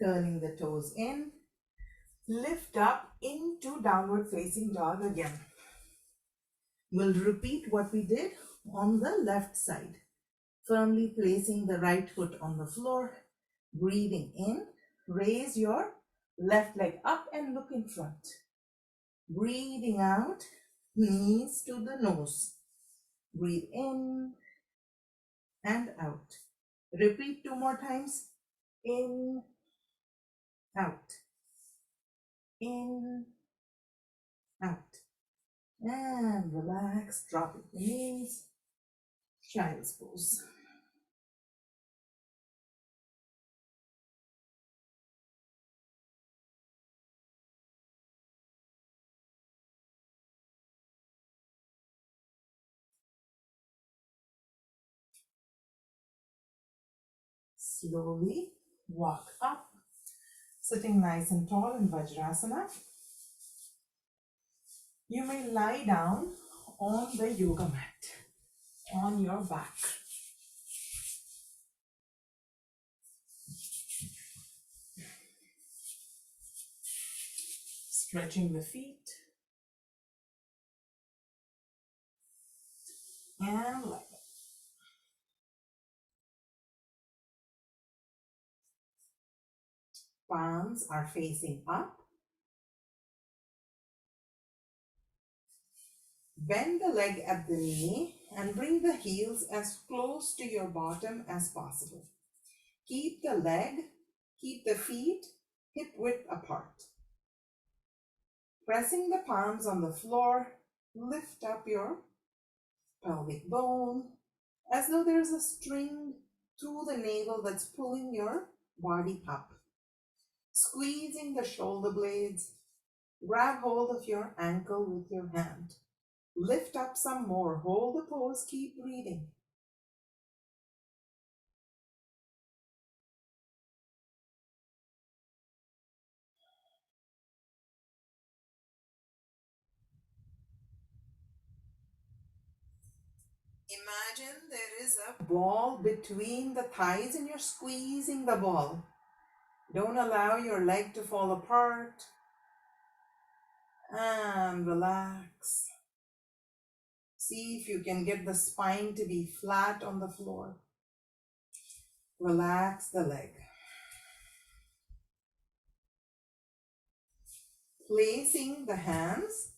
Curling the toes in. Lift up into downward facing dog again. We'll repeat what we did on the left side. Firmly placing the right foot on the floor. Breathing in. Raise your left leg up and look in front. Breathing out. Knees to the nose. Breathe in and out. Repeat 2 more times. In, out. In, out. And relax, dropping the knees. Child's pose. Slowly walk up, sitting nice and tall in Vajrasana. You may lie down on the yoga mat, on your back. Stretching the feet and leg. Palms are facing up. Bend the leg at the knee and bring the heels as close to your bottom as possible. Keep the feet hip width apart. Pressing the palms on the floor, lift up your pelvic bone as though there's a string through the navel that's pulling your body up. Squeezing the shoulder blades, grab hold of your ankle with your hand. Lift up some more, hold the pose, keep breathing. Imagine there is a ball between the thighs and you're squeezing the ball. Don't allow your leg to fall apart. And relax. See if you can get the spine to be flat on the floor. Relax the leg. Placing the hands,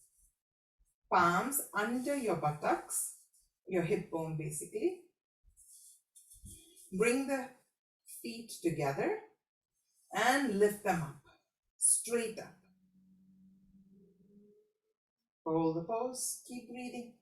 palms under your buttocks, your hip bone basically. Bring the feet together and lift them up, straight up. Hold the pose, keep breathing.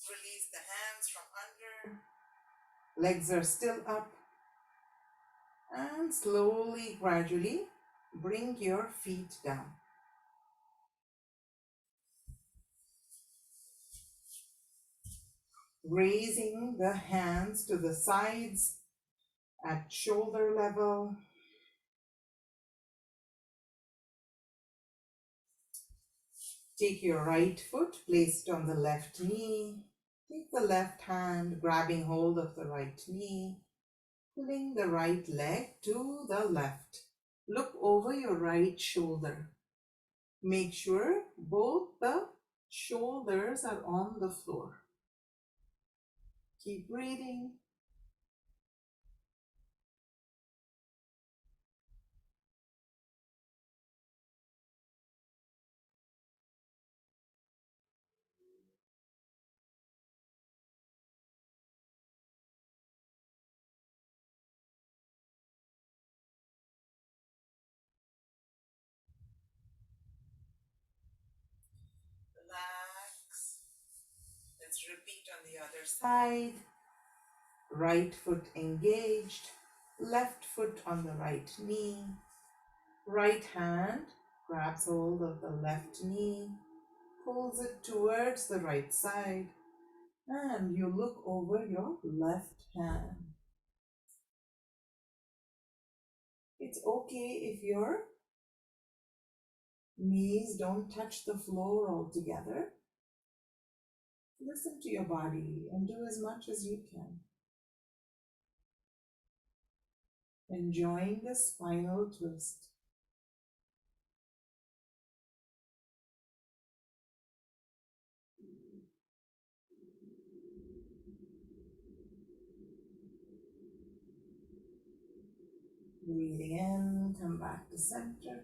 Release the hands from under. Legs are still up. And slowly, gradually, bring your feet down. Raising the hands to the sides at shoulder level. Take your right foot, place it on the left knee. Take the left hand, grabbing hold of the right knee. Pulling the right leg to the left. Look over your right shoulder. Make sure both the shoulders are on the floor. Keep breathing. Relax. Let's repeat on the other side. Right foot engaged, left foot on the right knee. Right hand grabs hold of the left knee, pulls it towards the right side, and you look over your left hand. It's okay if your knees don't touch the floor altogether. Listen to your body and do as much as you can. Enjoying the spinal twist. Breathing in, come back to center.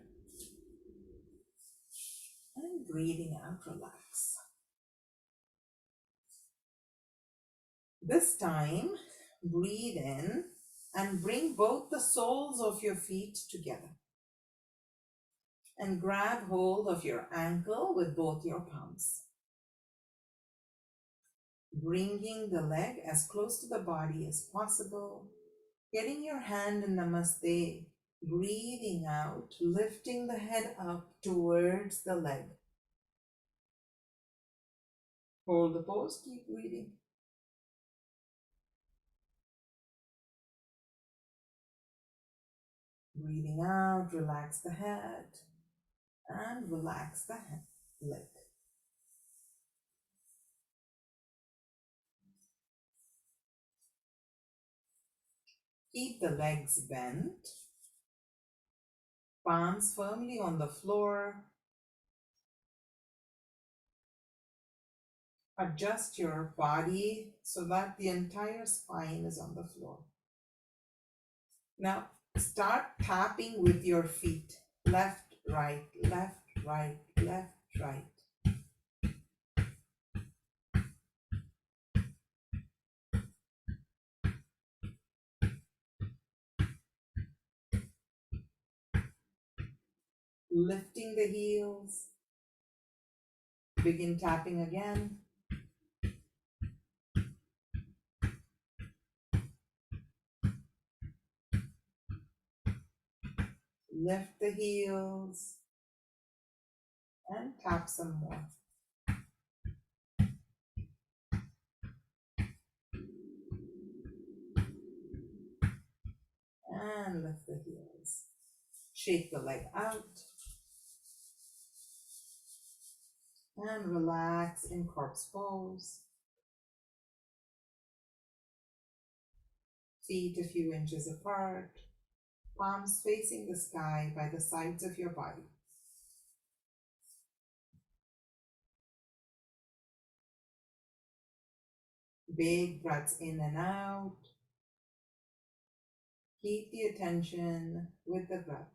And breathing out, relax. This time, breathe in and bring both the soles of your feet together. And grab hold of your ankle with both your palms. Bringing the leg as close to the body as possible. Getting your hand in Namaste. Breathing out, lifting the head up towards the leg. Hold the pose, keep breathing. Breathing out, relax the head and relax the leg. Keep the legs bent, palms firmly on the floor. Adjust your body so that the entire spine is on the floor. Now start tapping with your feet. Left, right, left, right, left, right. Lifting the heels. Begin tapping again. Lift the heels and tap some more. And lift the heels. Shake the leg out. And relax in corpse pose. Feet a few inches apart. Palms facing the sky by the sides of your body. Big breaths in and out. Keep the attention with the breath.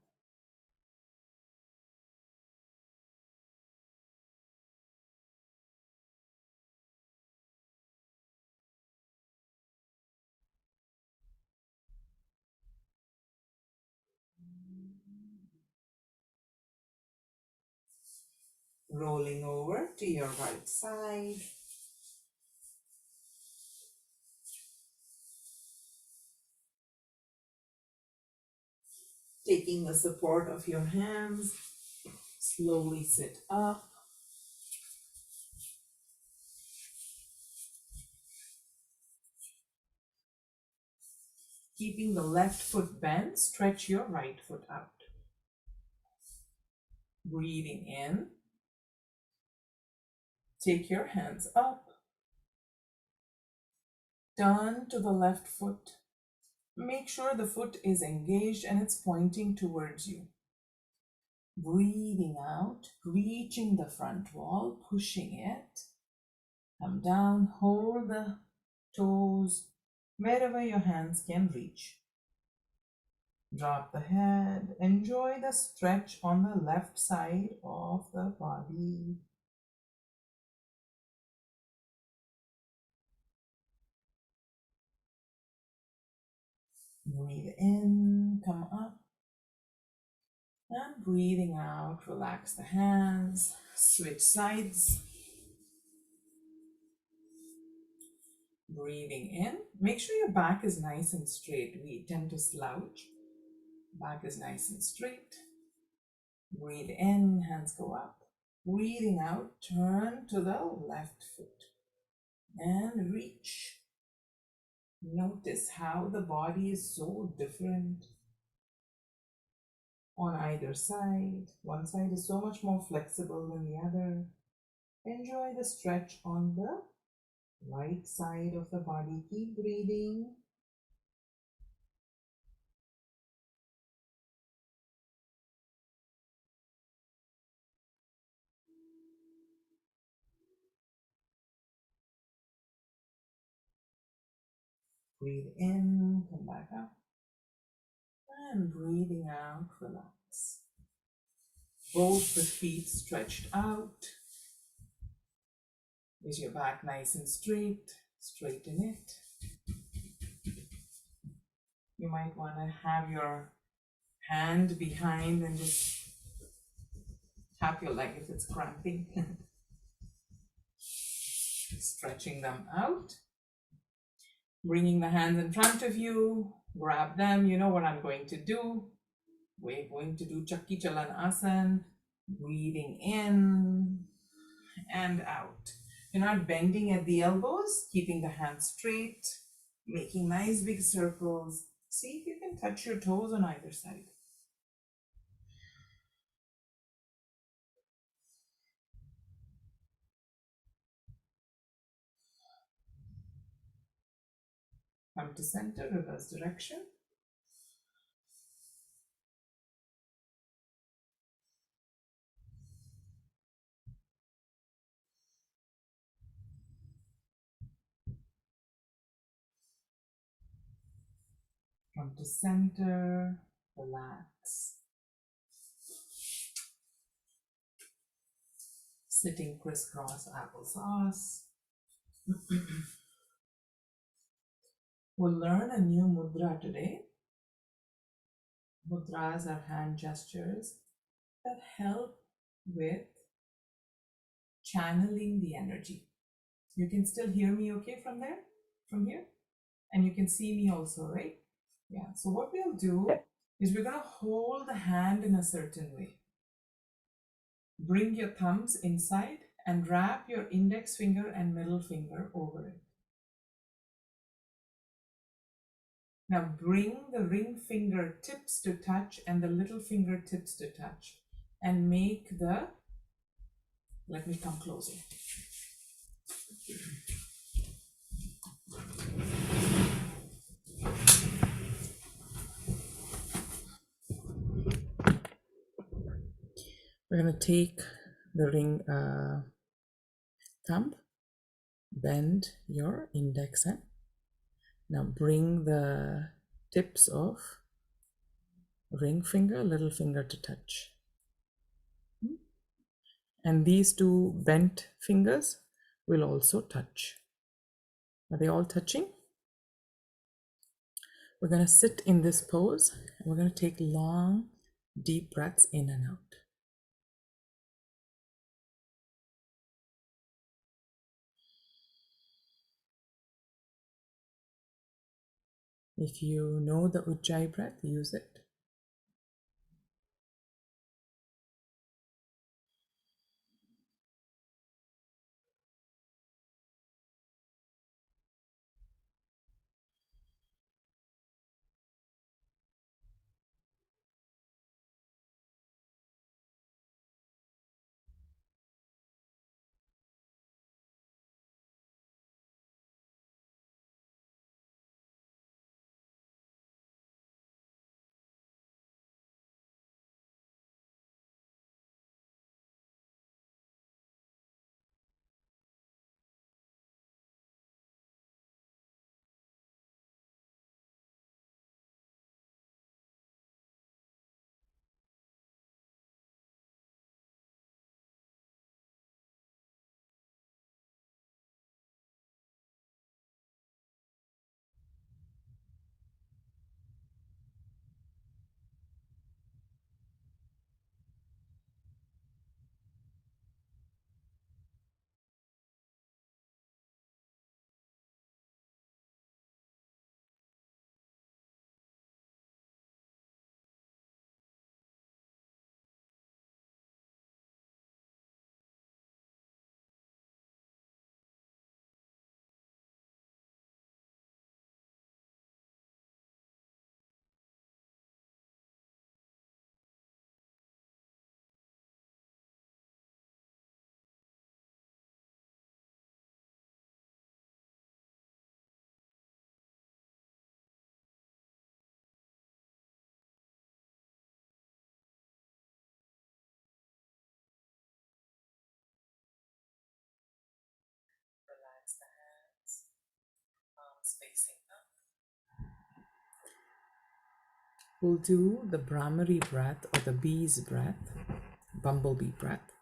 Rolling over to your right side. Taking the support of your hands, slowly sit up. Keeping the left foot bent, stretch your right foot out. Breathing in. Take your hands up. Turn to the left foot. Make sure the foot is engaged and it's pointing towards you. Breathing out, reaching the front wall, pushing it. Come down, hold the toes wherever your hands can reach. Drop the head. Enjoy the stretch on the left side of the body. Breathe in, come up. And breathing out, relax the hands. Switch sides. Breathing in. Make sure your back is nice and straight. We tend to slouch. Back is nice and straight. Breathe in, hands go up. Breathing out, turn to the left foot and reach. Notice how the body is so different on either side. One side is so much more flexible than the other. Enjoy the stretch on the right side of the body. Keep breathing. Breathe in, come back up. And breathing out, relax. Both the feet stretched out. Is your back nice and straight? Straighten it. You might want to have your hand behind and just Tap your leg if it's cramping. Stretching them out. Bringing the hands in front of you. Grab them. You know what I'm going to do. We're going to do Chakki Chalanasana. Breathing in and out. You're not bending at the elbows, keeping the hands straight, making nice big circles. See if you can touch your toes on either side. Come to center, reverse direction. Come to center, relax. Sitting crisscross applesauce. We'll learn a new mudra today. Mudras are hand gestures that help with channeling the energy. You can still hear me okay from there, from here? And you can see me also, right? Yeah, so what we'll do is we're gonna hold the hand in a certain way. Bring your thumbs inside and wrap your index finger and middle finger over it. Now bring the ring finger tips to touch and the little finger tips to touch and make the, let me come closer. We're going to take the ring thumb, bend your index end. Now bring the tips of ring finger, little finger to touch. And these two bent fingers will also touch. Are they all touching? We're going to sit in this pose and we're going to take long, deep breaths in and out. If you know the Ujjayi breath, use it. Relax the hands, arms facing up. We'll do the Brahmari breath or the bee's breath, bumblebee breath.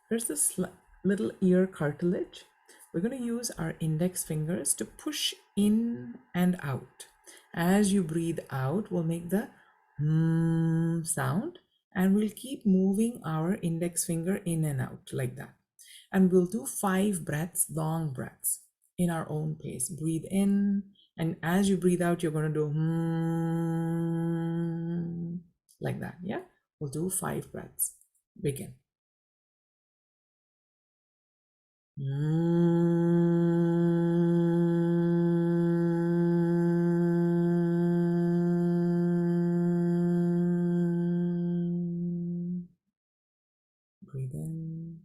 Here's this little ear cartilage. We're going to use our index fingers to push in and out. As you breathe out, we'll make the sound, And we'll keep moving our index finger in and out like that. And we'll do 5 breaths, long breaths in our own pace. Breathe in, and as you breathe out, you're going to do like that. Yeah, we'll do 5 breaths. Begin. Breathe in.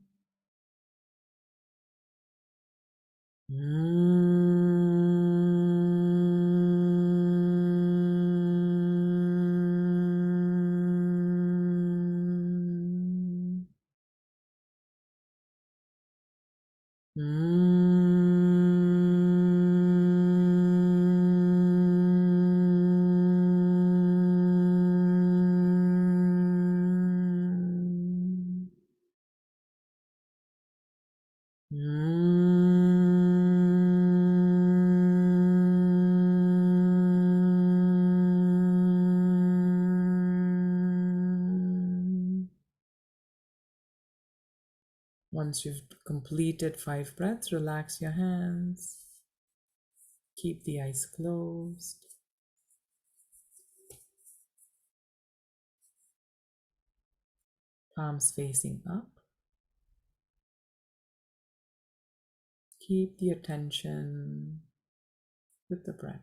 Once you've completed 5 breaths, relax your hands. Keep the eyes closed. Palms facing up. Keep the attention with the breath.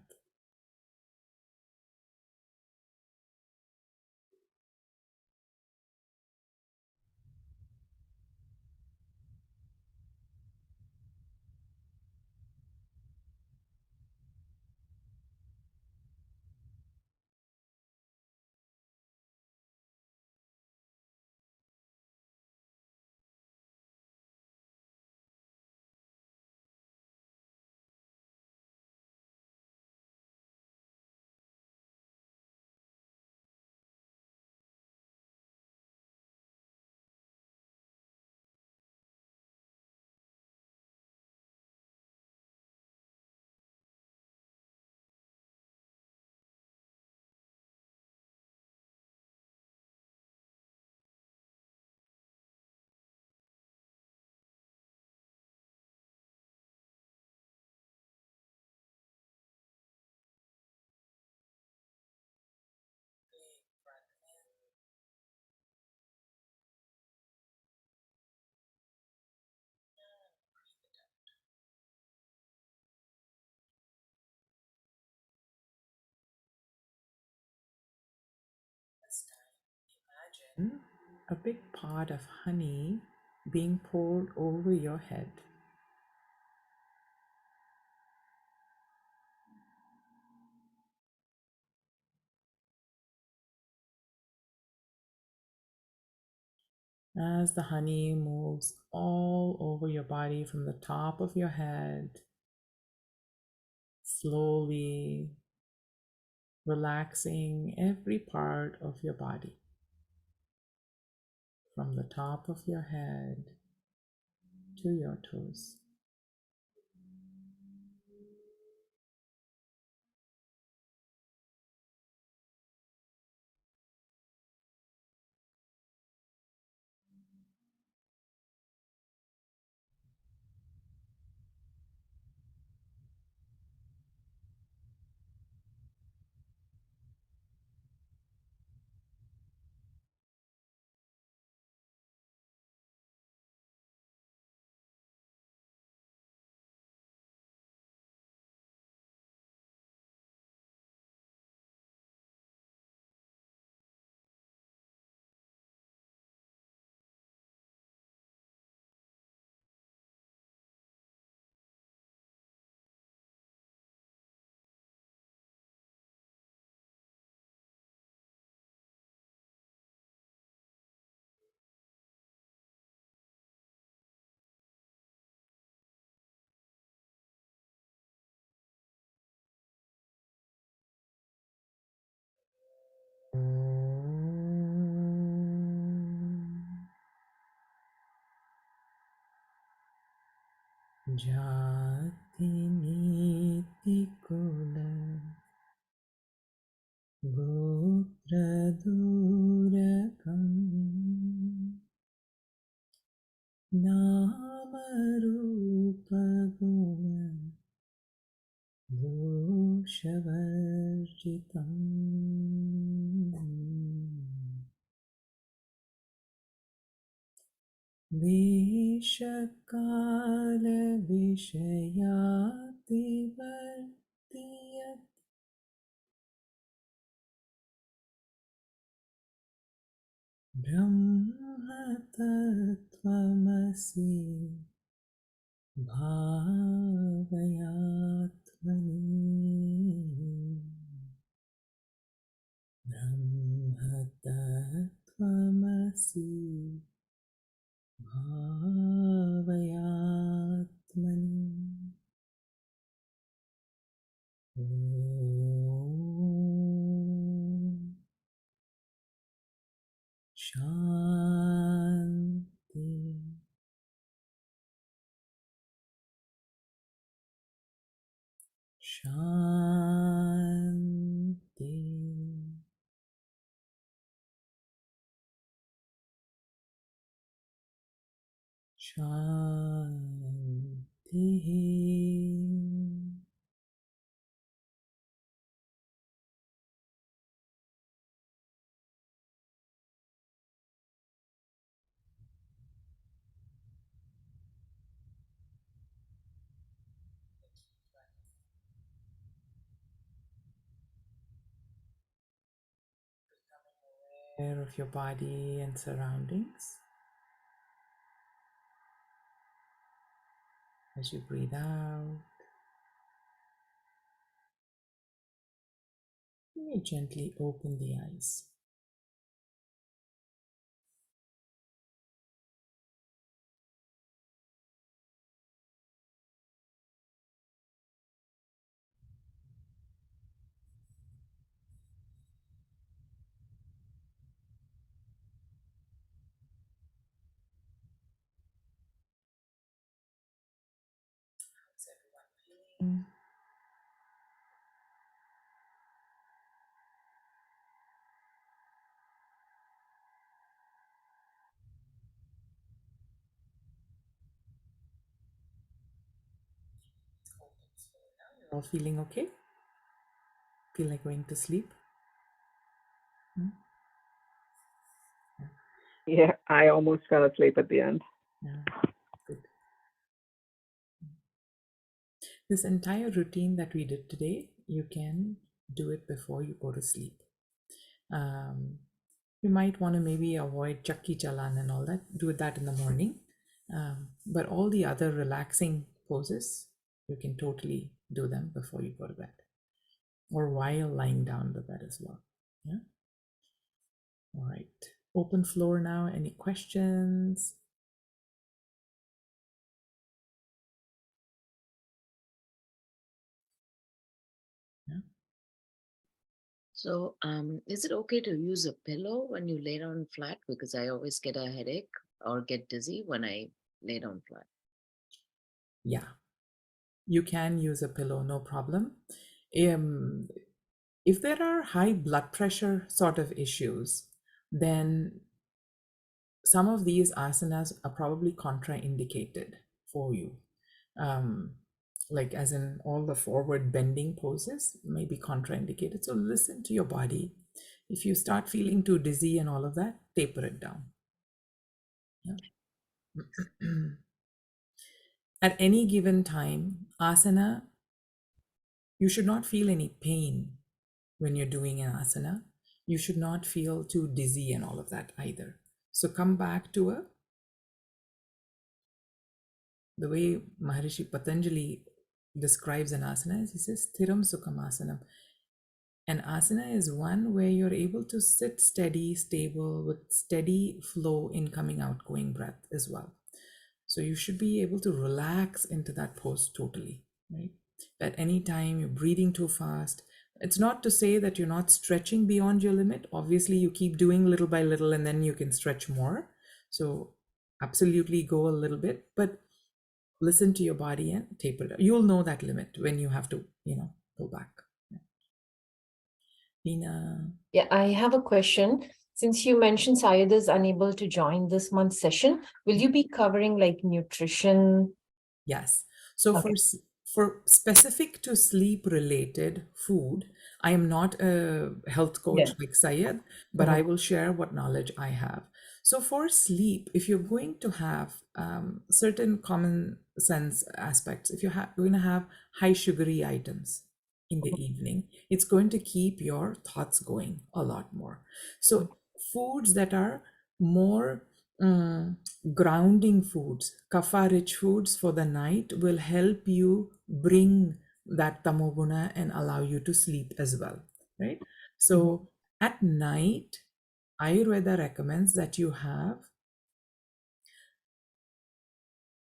Imagine a big pot of honey being poured over your head. As the honey moves all over your body from the top of your head, slowly relaxing every part of your body, from the top of your head to your toes. Jati niti kula gotra durakam Nama Rupa Guna Doshavarjitam Vishakala Vishayati Vartiyat Brahma Tattvamasi Bhavayatmani Brahma Tattvamasi Bhavayatmani Om Shanti Shanti Shanti. Aware of your body and surroundings as you breathe out. You may gently open the eyes. How's everyone feeling? You're all feeling okay? Feel like going to sleep? Hmm? Yeah, I almost fell asleep at the end. Yeah, good. This entire routine that we did today, you can do it before you go to sleep. You might want to maybe avoid chakki chalan and all that. Do that in the morning. But all the other relaxing poses, you can totally do them before you go to bed or while lying down the bed as well. Yeah. All right. Open floor now. Any questions? Yeah. So, is it okay to use a pillow when you lay down flat? Because I always get a headache or get dizzy when I lay down flat. Yeah. You can use a pillow, no problem. If there are high blood pressure sort of issues, then some of these asanas are probably contraindicated for you. Like as in all the forward bending poses may be contraindicated. So listen to your body. If you start feeling too dizzy and all of that, taper it down. Yeah. At any given time, asana, you should not feel any pain when you're doing an asana. You should not feel too dizzy and all of that either. So come back to the way Maharishi Patanjali describes an asana is he says Thiram Sukham Asanam. An asana is one where you're able to sit steady, stable, with steady flow, incoming, outgoing breath as well. So you should be able to relax into that pose totally, right? At any time you're breathing too fast, it's not to say that you're not stretching beyond your limit. Obviously, you keep doing little by little and then you can stretch more. So absolutely go a little bit, but listen to your body and taper it. You'll know that limit when you have to, pull back. Nina. Yeah, I have a question. Since you mentioned Syed is unable to join this month's session, will you be covering like nutrition? Yes. So Okay. for specific to sleep related food, I am not a health Yeah. coach like Syed, but I Mhm. will share what knowledge I have. So for sleep, if you're going to have certain common sense aspects, if you're going to have high sugary items in the evening, it's going to keep your thoughts going a lot more. So foods that are more mm, grounding foods, kapha rich foods for the night will help you bring that tamoguna and allow you to sleep as well, right? Mhm. So at night, Ayurveda recommends that you have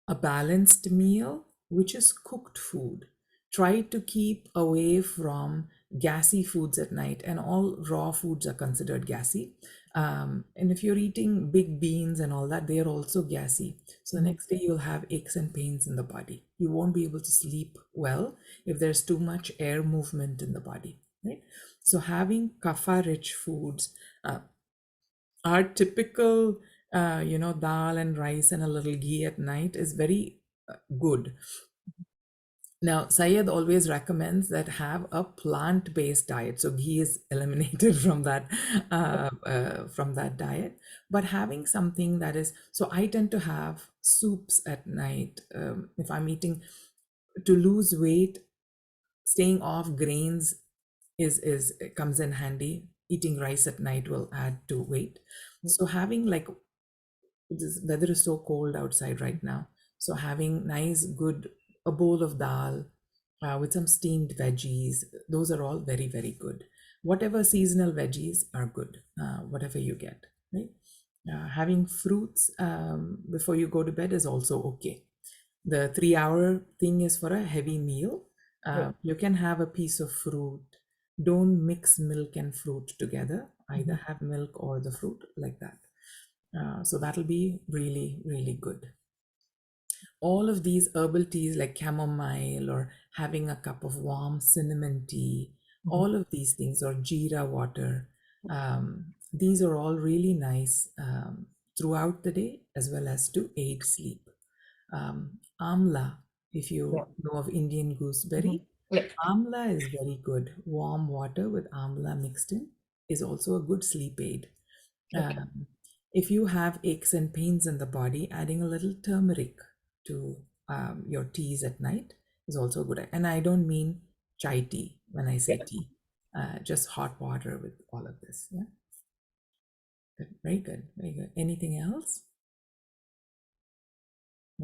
a balanced meal, which is cooked food. Try to keep away from gassy foods at night, and all raw foods are considered gassy. And if you're eating big beans and all that, they are also gassy. So the Mhm. next day you'll have aches and pains in the body. You won't be able to sleep well if there's too much air movement in the body, right? So having kapha rich foods, our typical dal and rice and a little ghee at night is very good. Now Syed always recommends that have a plant-based diet, so ghee is eliminated from that diet, but having something that is, so I tend to have soups at night. If I'm eating to lose weight, staying off grains is it comes in handy. Eating rice at night will add to weight. So having like, this weather is so cold outside right now, so having nice good, a bowl of dal with some steamed veggies, those are all very very good. Whatever seasonal veggies are good, whatever you get, right? Having fruits before you go to bed is also okay. The 3 hour thing is for a heavy meal. Yeah. You can have a piece of fruit. Don't mix milk and fruit together. Either Mhm. have milk or the fruit like that. So that'll be really, really good. All of these herbal teas like chamomile or having a cup of warm cinnamon tea, Mhm. all of these things, or jeera water, these are all really nice throughout the day as well as to aid sleep. Amla, if Yeah. you know of Indian Mhm. gooseberry, Yeah. amla is very good. Warm water with amla mixed in is also a good sleep aid. Okay. Um, if you have aches and pains in the body, adding a little turmeric to your teas at night is also good. And I don't mean chai tea when I say Yeah. tea, just hot water with all of this. Yeah, good. Very good, very good. Anything else?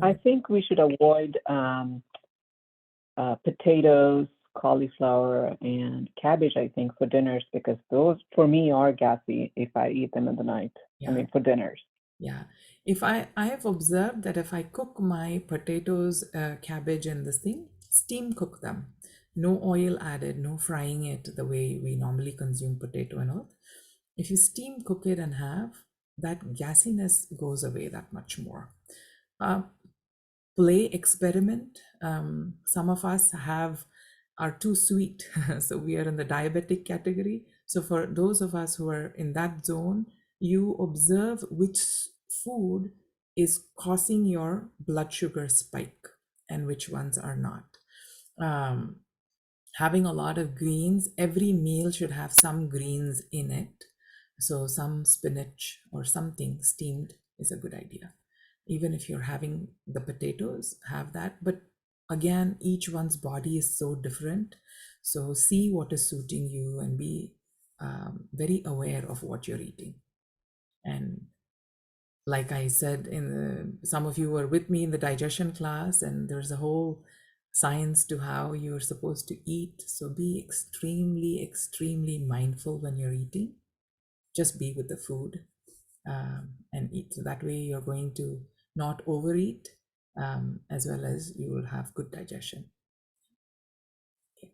I No. think we should avoid potatoes, cauliflower, and cabbage, I think, for dinners, because those, for me, are gassy if I eat them in the night. I Yeah. mean, for dinners. Yeah, if I have observed that if I cook my potatoes, cabbage, and this thing, steam cook them, no oil added, no frying it the way we normally consume potato and all. If you steam cook it and have, that gassiness goes away that much more. Uh, Play experiment. Some of us are too sweet, so we are in the diabetic category. So for those of us who are in that zone, you observe which food is causing your blood sugar spike and which ones are not. Um, Having a lot of greens, every meal should have some greens in it. So some spinach or something steamed is a good idea. Even if you're having the potatoes, have that. But again, each one's body is so different. So see what is suiting you and be very aware of what you're eating. And like I said, some of you were with me in the digestion class, and there's a whole science to how you're supposed to eat. So be extremely, extremely mindful when you're eating. Just be with the food and eat. So that way you're going to not overeat, as well as you will have good digestion. Okay,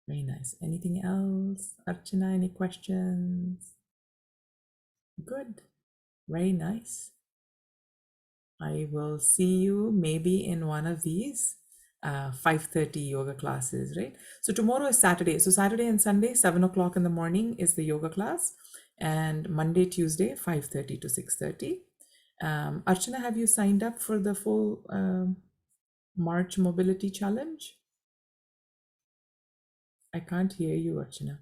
very nice. Anything else, Archana? Any questions? Good, very nice. I will see you maybe in one of these 5:30 yoga classes, right? So tomorrow is Saturday. So Saturday and Sunday, 7 o'clock in the morning is the yoga class. and Monday, Tuesday, 5:30 to 6:30. Archana, have you signed up for the full March Mobility Challenge? I can't hear you, Archana.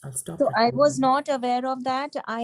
I'll stop So I recording. was not aware of that. I